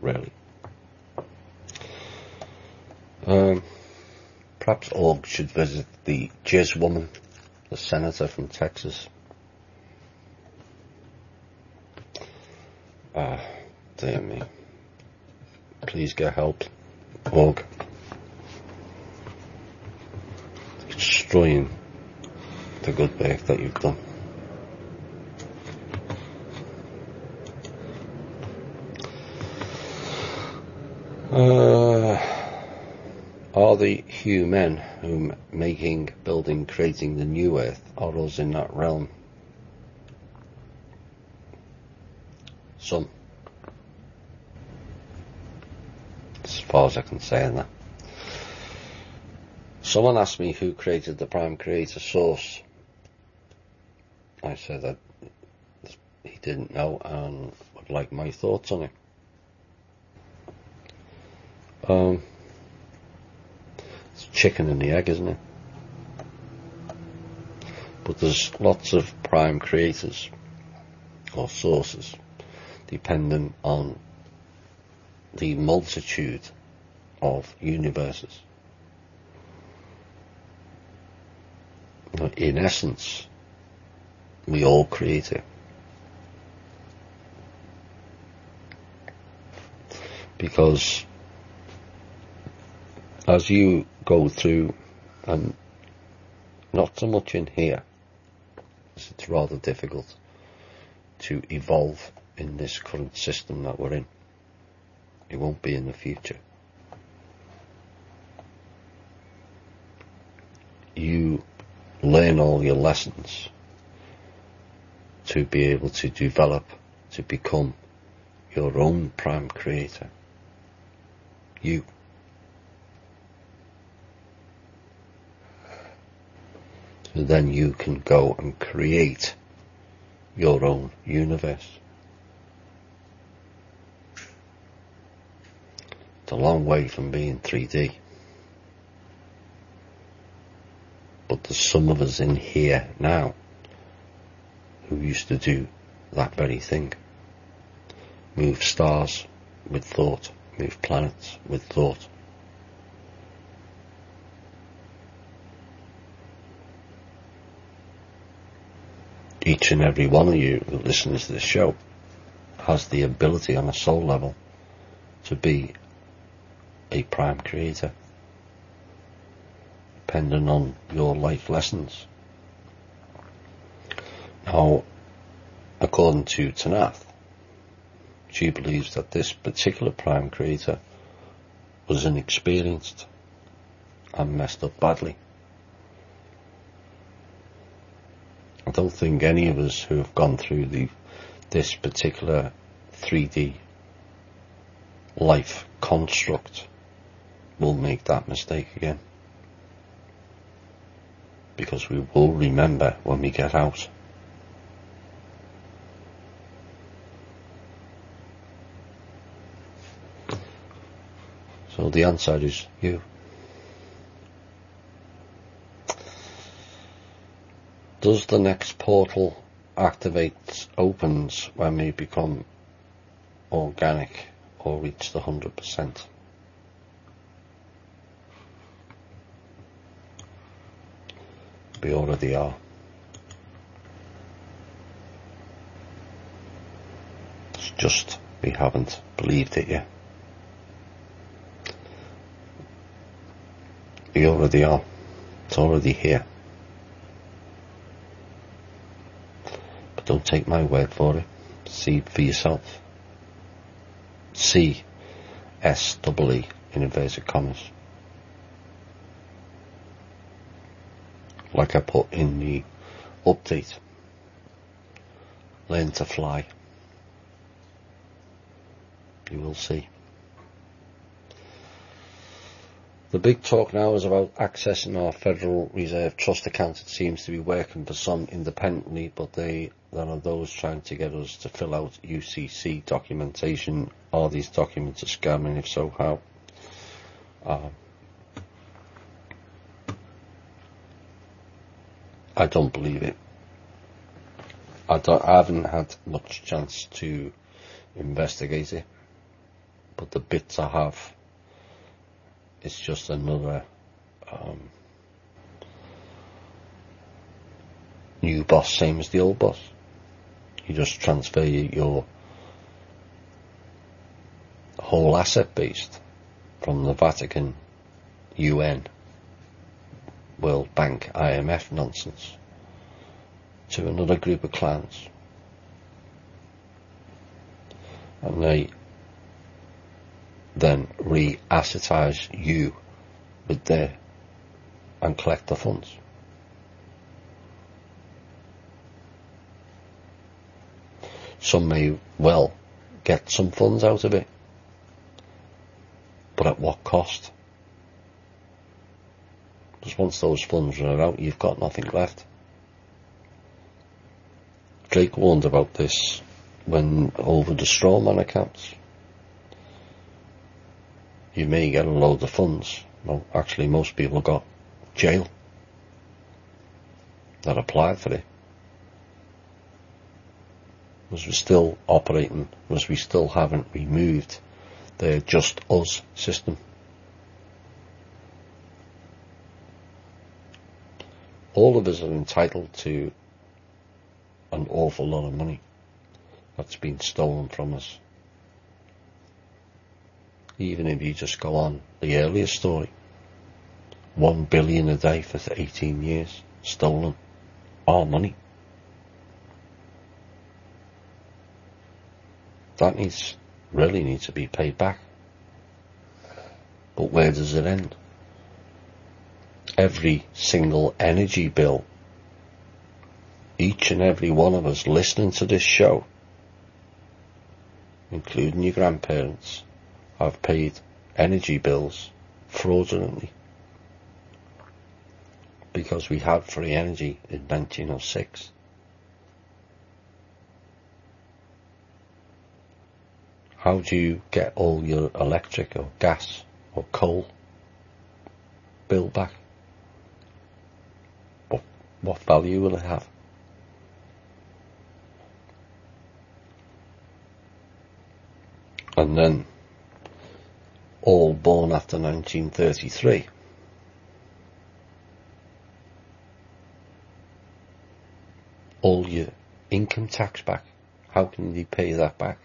[SPEAKER 3] Really. Perhaps Org should visit the Jizz woman, the senator from Texas. Dear me. Please get help, Org. Destroying the good work that you've done. Are the human who making, building, creating the new earth, are us in that realm? Some. As far as I can say on that. Someone asked me who created the Prime Creator source. I said that he didn't know and would like my thoughts on it. It's chicken and the egg, isn't it? But there's lots of prime creators or sources dependent on the multitude of universes. In essence, we all create it. Because as you go through, and not so much in here, it's rather difficult to evolve in this current system that we're in. It won't be in the future. You learn all your lessons to be able to develop, to become your own prime creator. You. So then you can go and create your own universe. It's a long way from being 3D. But there's some of us in here now who used to do that very thing. Move stars with thought, move planets with thought. Each and every one of you who listens to this show has the ability on a soul level to be a prime creator, depending on your life lessons. Now, according to Tanath, she believes that this particular prime creator was inexperienced and messed up badly. I don't think any of us who have gone through this particular 3D life construct will make that mistake again, because we will remember when we get out. So the answer is you. Does the next portal opens when we become organic or reach the 100%? We already are. It's just we haven't believed it yet. We already are. It's already here. But don't take my word for it. See for yourself. See S-E-E in inverted commas. Like I put in the update. Learn to fly. You will see. The big talk now is about accessing our Federal Reserve Trust account. It seems to be working for some independently, but there are those trying to get us to fill out UCC documentation. Are these documents a scam, and if so, how? I don't believe it. I haven't had much chance to investigate it, but the bits I have, it's just another new boss, same as the old boss. You just transfer your whole asset base from the Vatican, UN, World Bank, IMF nonsense to another group of clowns, and they then re-assetize you with their and collect the funds. Some may well get some funds out of it, but at what cost? Because once those funds are out, you've got nothing left. Drake warned about this when over the strawman accounts. You may get a load of funds. Well, actually most people got jail that applied for it. Because we're still operating, because we still haven't removed the just us system. All of us are entitled to an awful lot of money that's been stolen from us. Even if you just go on the earlier story, 1 billion a day for 18 years, stolen, our money. That really needs to be paid back. But where does it end? Every single energy bill, each and every one of us listening to this show, including your grandparents, have paid energy bills fraudulently because we had free energy in 1906. How do you get all your electric or gas or coal bill back? What value will it have? And then, all born after 1933. All your income tax back. How can you pay that back?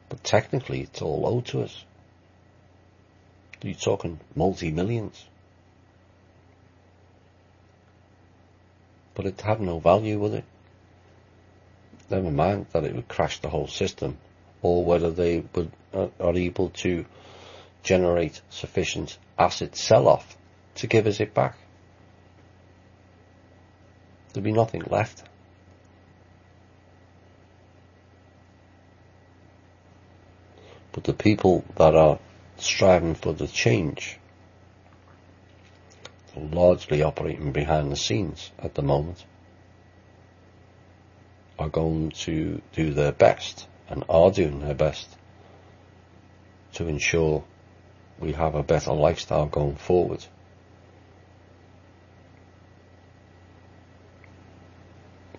[SPEAKER 3] But technically it's all owed to us. You're talking multi-millions. But it had no value, would it? Never mind that it would crash the whole system, or whether they are able to generate sufficient asset sell-off to give us it back. There'd be nothing left. But the people that are striving for the change are largely operating behind the scenes at the moment, are going to do their best and are doing their best to ensure we have a better lifestyle going forward.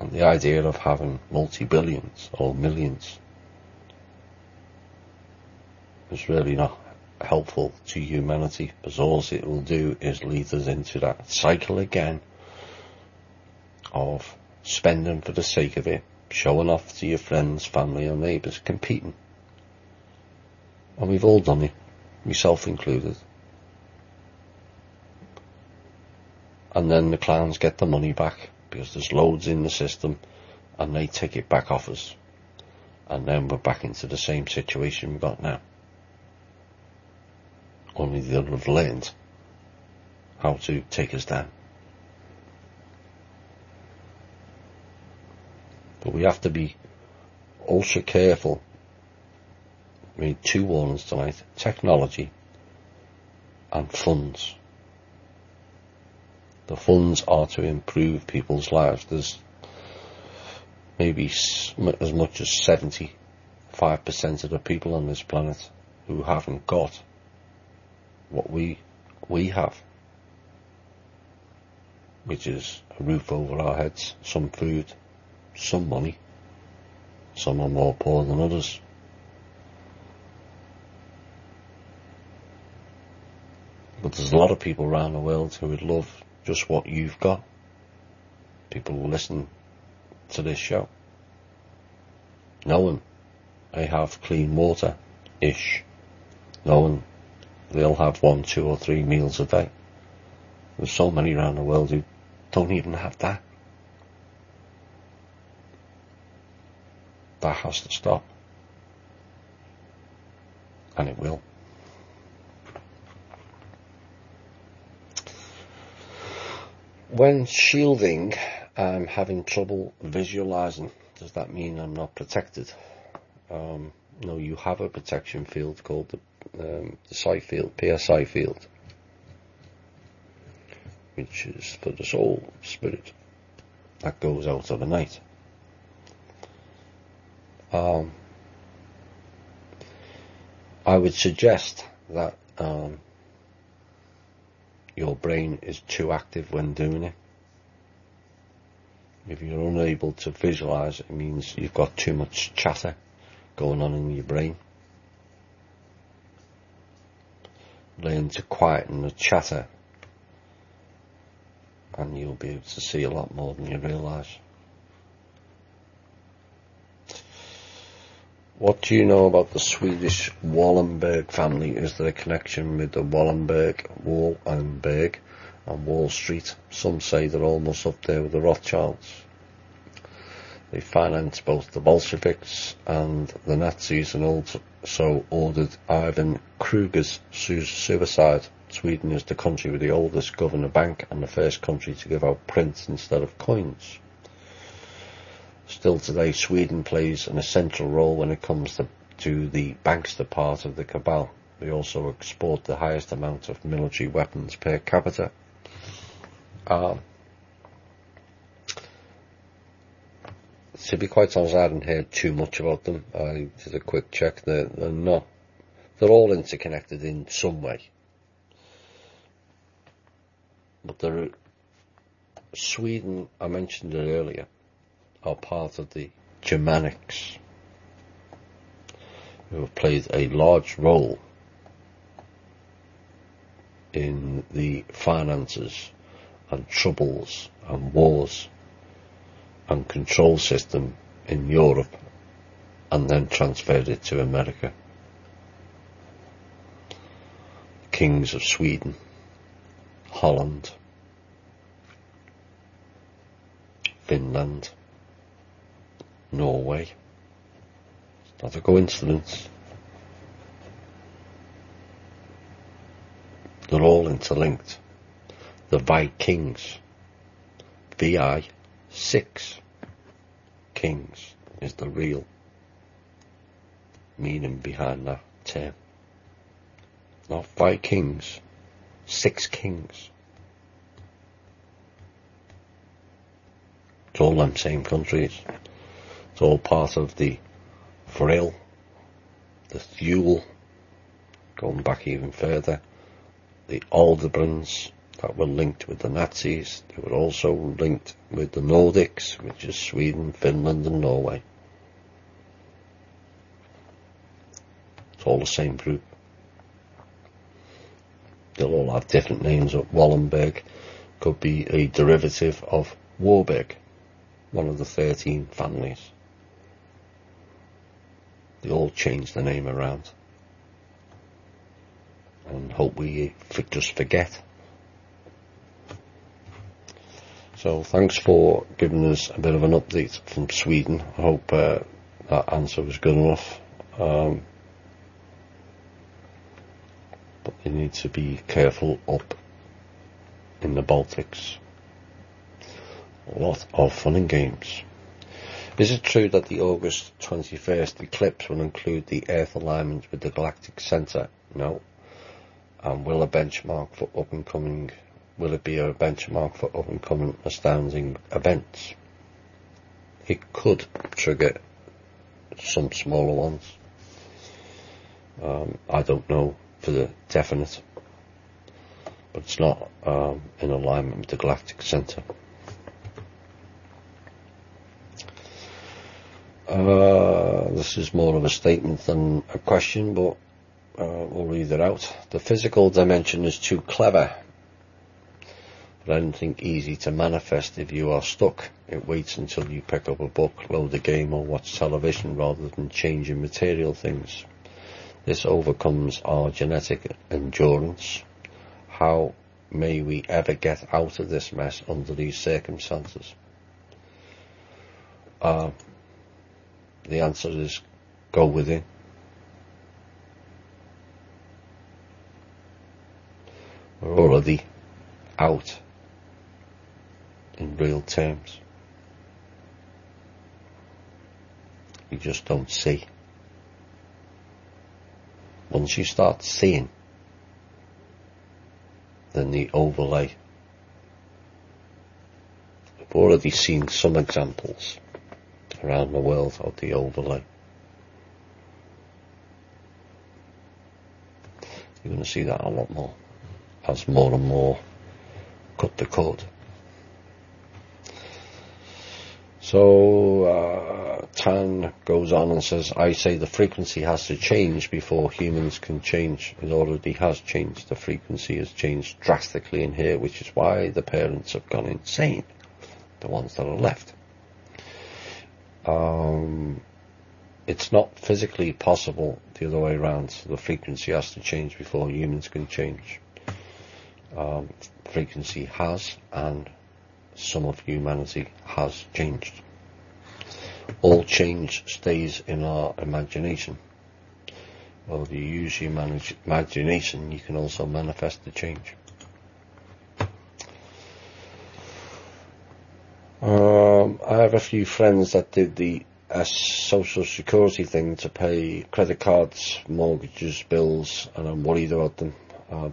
[SPEAKER 3] And the idea of having multi-billions or millions is really not helpful to humanity, because all it will do is lead us into that cycle again of spending for the sake of it, showing off to your friends, family or neighbours, competing. And we've all done it, myself included. And then the clowns get the money back because there's loads in the system and they take it back off us. And then we're back into the same situation we've got now. Only they'll have learned how to take us down. But we have to be ultra careful. We need two warnings tonight: technology and funds. The funds are to improve people's lives. There's maybe as much as 75% of the people on this planet who haven't got what we have, which is a roof over our heads, some food, some money. Some are more poor than others. But there's a lot of people around the world who would love just what you've got. People will listen to this show knowing they have clean water-ish, knowing they'll have 1, 2 or 3 meals a day. There's so many around the world who don't even have that. That has to stop. And it will. When shielding, I'm having trouble visualizing. Does that mean I'm not protected? No, you have a protection field called the psi field, PSI field, which is for the soul, spirit, that goes out of the night. I would suggest that your brain is too active when doing it. If you're unable to visualize, it means you've got too much chatter going on in your brain. Learn to quieten the chatter and you'll be able to see a lot more than you realise. What do you know about the Swedish Wallenberg family? Is there a connection with the Wallenberg and Wall Street? Some say they're almost up there with the Rothschilds. They financed both the Bolsheviks and the Nazis and also ordered Ivan Kruger's suicide. Sweden is the country with the oldest governor bank and the first country to give out prints instead of coins. Still today, Sweden plays an essential role when it comes to the bankster part of the cabal. They also export the highest amount of military weapons per capita. To be quite honest, I hadn't heard too much about them. I did a quick check. They're not. They're all interconnected in some way. But Sweden, I mentioned it earlier, are part of the Germanics, who have played a large role in the finances and troubles and wars and control system in Europe, and then transferred it to America. Kings of Sweden, Holland, Finland, Norway. It's not a coincidence. They're all interlinked. The Vikings, VI, 6 kings is the real meaning behind that term. Not Vikings, 6 kings. It's all them same countries. It's all part of the Vril, the Thule, going back even further, the Aldebrands that were linked with the Nazis. They were also linked with the Nordics, which is Sweden, Finland and Norway. It's all the same group. They'll all have different names. Wallenberg could be a derivative of Warburg, one of the 13 families. They all change the name around and hope we just forget. So thanks for giving us a bit of an update from Sweden. I hope that answer was good enough. But you need to be careful up in the Baltics. A lot of fun and games. Is it true that the August 21st eclipse will include the Earth alignment with the galactic centre? No. And will it be a benchmark for up and coming astounding events? It could trigger some smaller ones. I don't know for the definite, but it's not in alignment with the galactic centre. This is more of a statement than a question, but we'll read it out. The physical dimension is too clever, but anything easy to manifest if you are stuck. It waits until you pick up a book, load a game or watch television rather than changing material things. This overcomes our genetic endurance. How may we ever get out of this mess under these circumstances? The answer is go within. We're already out in real terms. You just don't see. Once you start seeing, then the overlay. I've already seen some examples around the world of the overlay. You're going to see that a lot more as more and more cut the cord. So Tan goes on and says, I say the frequency has to change before humans can change. It already has changed. The frequency has changed drastically in here, which is why the parents have gone insane, the ones that are left. It's not physically possible the other way around. So the frequency has to change before humans can change. Frequency has, and some of humanity has changed. All change stays in our imagination. Well, if you use your imagination, you can also manifest the change. I have a few friends that did the social security thing to pay credit cards, mortgages, bills, and I'm worried about them.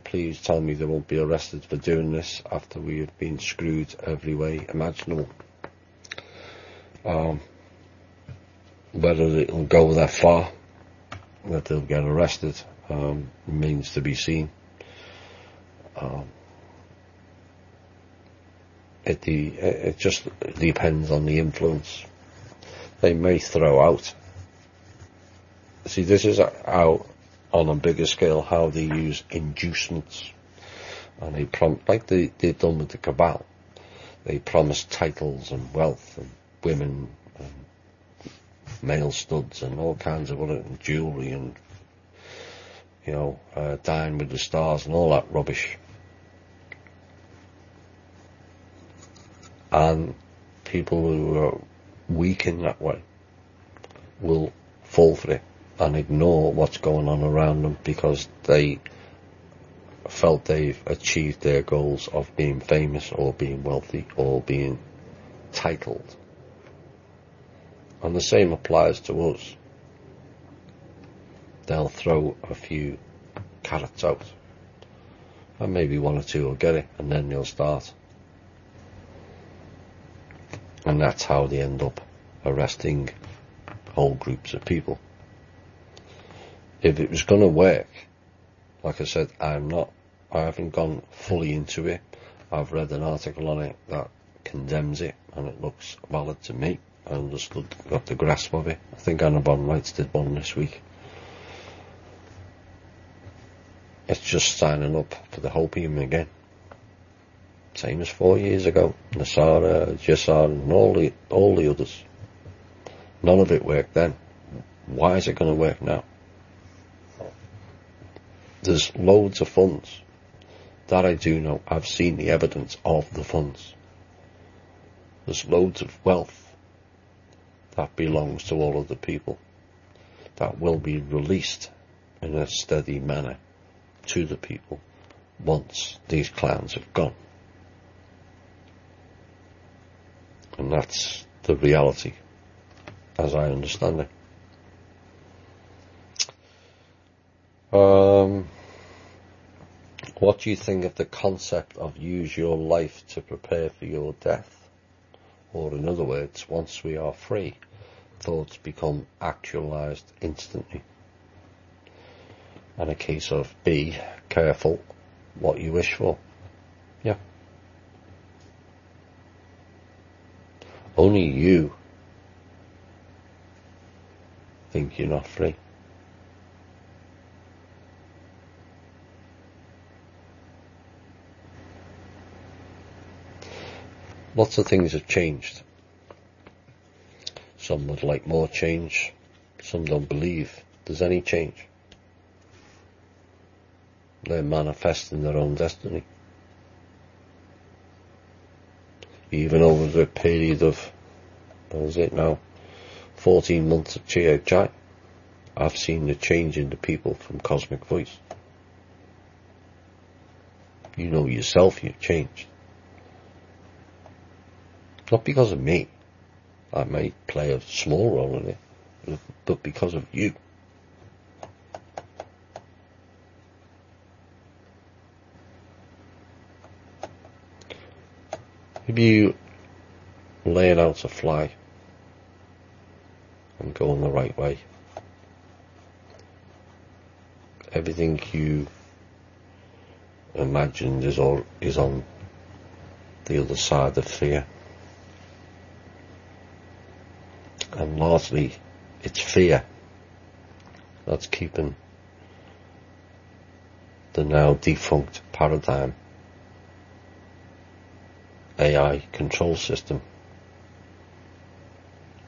[SPEAKER 3] please tell me they won't be arrested for doing this after we have been screwed every way imaginable. Whether it'll go that far, that they'll get arrested, remains to be seen. It just depends on the influence. They may throw out. See, this is how, on a bigger scale, how they use inducements. And they like they've done with the cabal. They promise titles and wealth and women and male studs and all kinds of other jewellery and, dine with the stars and all that rubbish. And people who are weak in that way will fall for it and ignore what's going on around them because they felt they've achieved their goals of being famous or being wealthy or being titled. And the same applies to us. They'll throw a few carrots out and maybe one or two will get it, and then they'll start. And that's how they end up arresting whole groups of people. If it was going to work, like I said, I haven't gone fully into it. I've read an article on it that condemns it, and it looks valid to me. I understood, got the grasp of it. I think Anna Bon Lights did one this week. It's just signing up for the hopium again. Same as 4 years ago. Nasara, Jassar, and all the others. None of it worked then. Why is it going to work now? There's loads of funds. That I do know. I've seen the evidence of the funds. There's loads of wealth that belongs to all of the people that will be released in a steady manner to the people once these clowns have gone. And that's the reality as I understand it. What do you think of the concept of use your life to prepare for your death? Or in other words, once we are free, thoughts become actualized instantly. And a case of be careful what you wish for. Yeah. Only you think you're not free. Lots of things have changed. Some would like more change. Some don't believe there's any change. They're manifesting their own destiny. Even over the period of, 14 months of GHI, I've seen the change in the people from Cosmic Voice. You know yourself you've changed. Not because of me. I may play a small role in it, but because of you. If you laying out to fly and going the right way, everything you imagined is on the other side of fear. And largely it's fear that's keeping the now defunct paradigm AI control system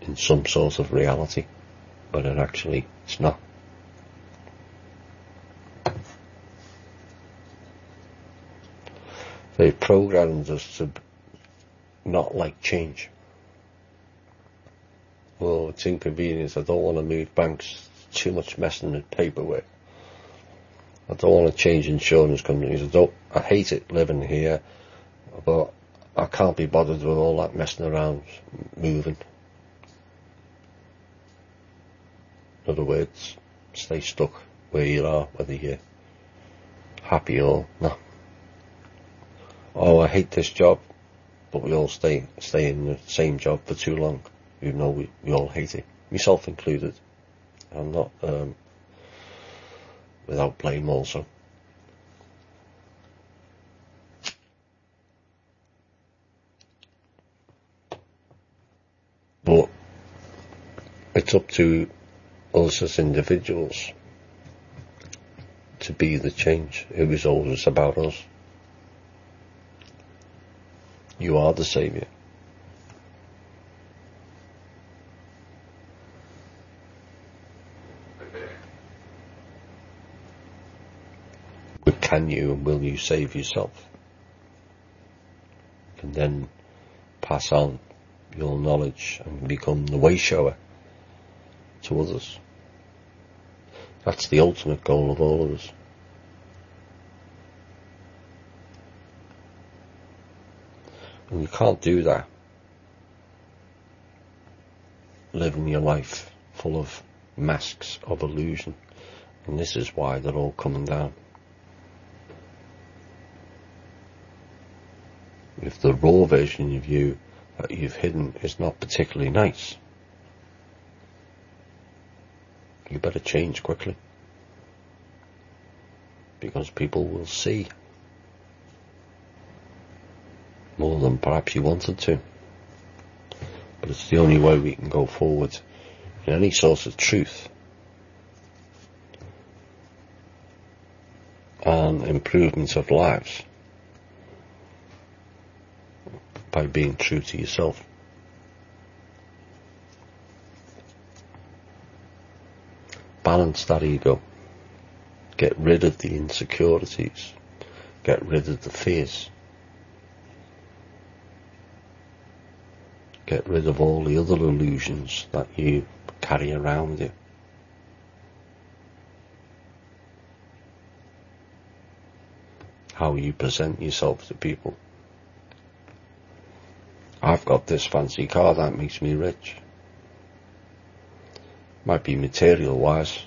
[SPEAKER 3] in some sort of reality, but it's not. They've programmed us to not like change. Well, it's inconvenience. I don't want to move banks. Too much messing with paperwork. I don't want to change insurance companies. I hate it living here, but I can't be bothered with all that messing around, moving. In other words, stay stuck where you are, whether you're happy or no. Oh, I hate this job, but we all stay in the same job for too long, even though we all hate it, myself included. I'm not without blame also. But it's up to us as individuals to be the change. It was always about us. You are the saviour. But can you and will you save yourself? And then pass on your knowledge and become the way shower to others. That's the ultimate goal of all of us. And you can't do that living your life full of masks of illusion. And this is why they're all coming down. If the raw version of you that you've hidden is not particularly nice, you better change quickly, because people will see more than perhaps you wanted to. But it's the only way we can go forward in any source of truth and improvement of lives, by being true to yourself. Balance that ego. Get rid of the insecurities. Get rid of the fears. Get rid of all the other illusions that you carry around with you. How you present yourself to people. I've got this fancy car that makes me rich. Might be material wise,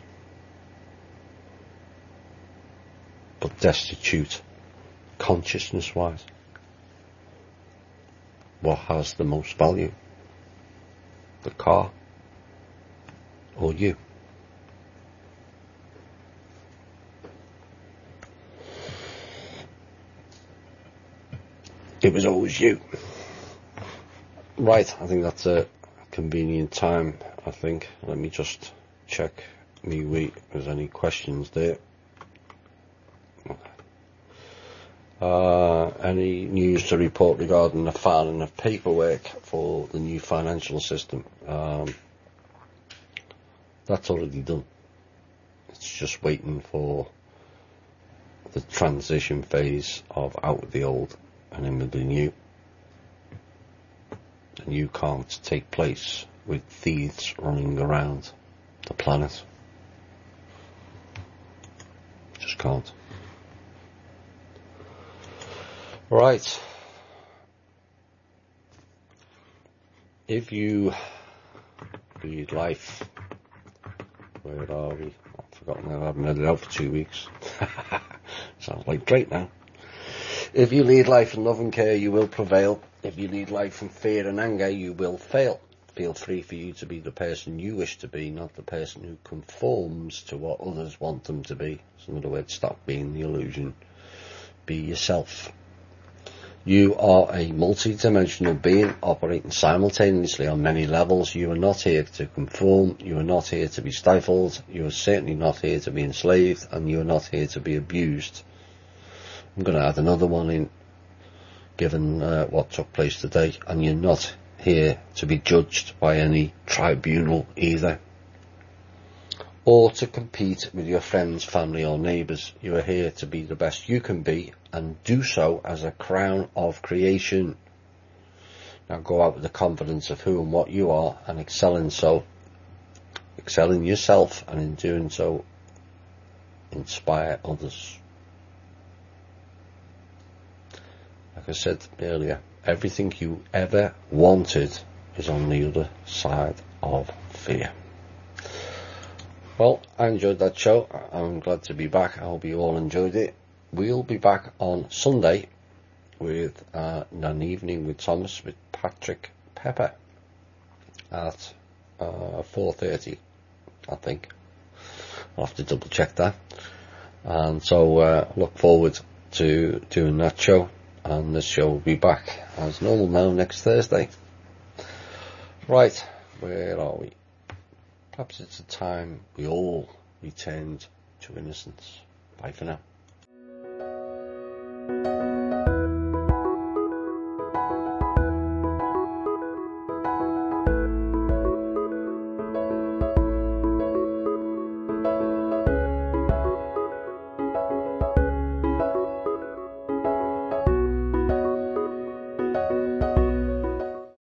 [SPEAKER 3] but destitute consciousness wise. What has the most value? The car or you? It was always you. Right, I think that's a convenient time, I think. Let me just check me week if there's any questions there. Any news to report regarding the filing of paperwork for the new financial system? That's already done. It's just waiting for the transition phase of out with the old and in with the new. The new can't take place with thieves running around the planet. Just can't. Right. If you lead life, where are we? I've forgotten that I haven't had it out for 2 weeks. Sounds like Drake now. If you lead life in love and care, you will prevail. If you lead life in fear and anger, you will fail. Feel free for you to be the person you wish to be, not the person who conforms to what others want them to be. So in other words, stop being the illusion. Be yourself. You are a multi-dimensional being operating simultaneously on many levels. You are not here to conform. You are not here to be stifled. You are certainly not here to be enslaved. And you are not here to be abused. I'm going to add another one in, given what took place today. And you're not here to be judged by any tribunal either, or to compete with your friends, family or neighbours. You are here to be the best you can be, and do so as a crown of creation. Now go out with the confidence of who and what you are, and excel in yourself, and in doing so inspire others. Like I said earlier, everything you ever wanted is on the other side of fear. Well, I enjoyed that show. I'm glad to be back. I hope you all enjoyed it. we'll be back on Sunday with an evening with Thomas with Patrick Pepper at 4:30, I think. I'll have to double check that. And so look forward to doing that show, and this show will be back as normal now next Thursday. Right, where are we? Perhaps it's a time we all returned to innocence. Bye for now.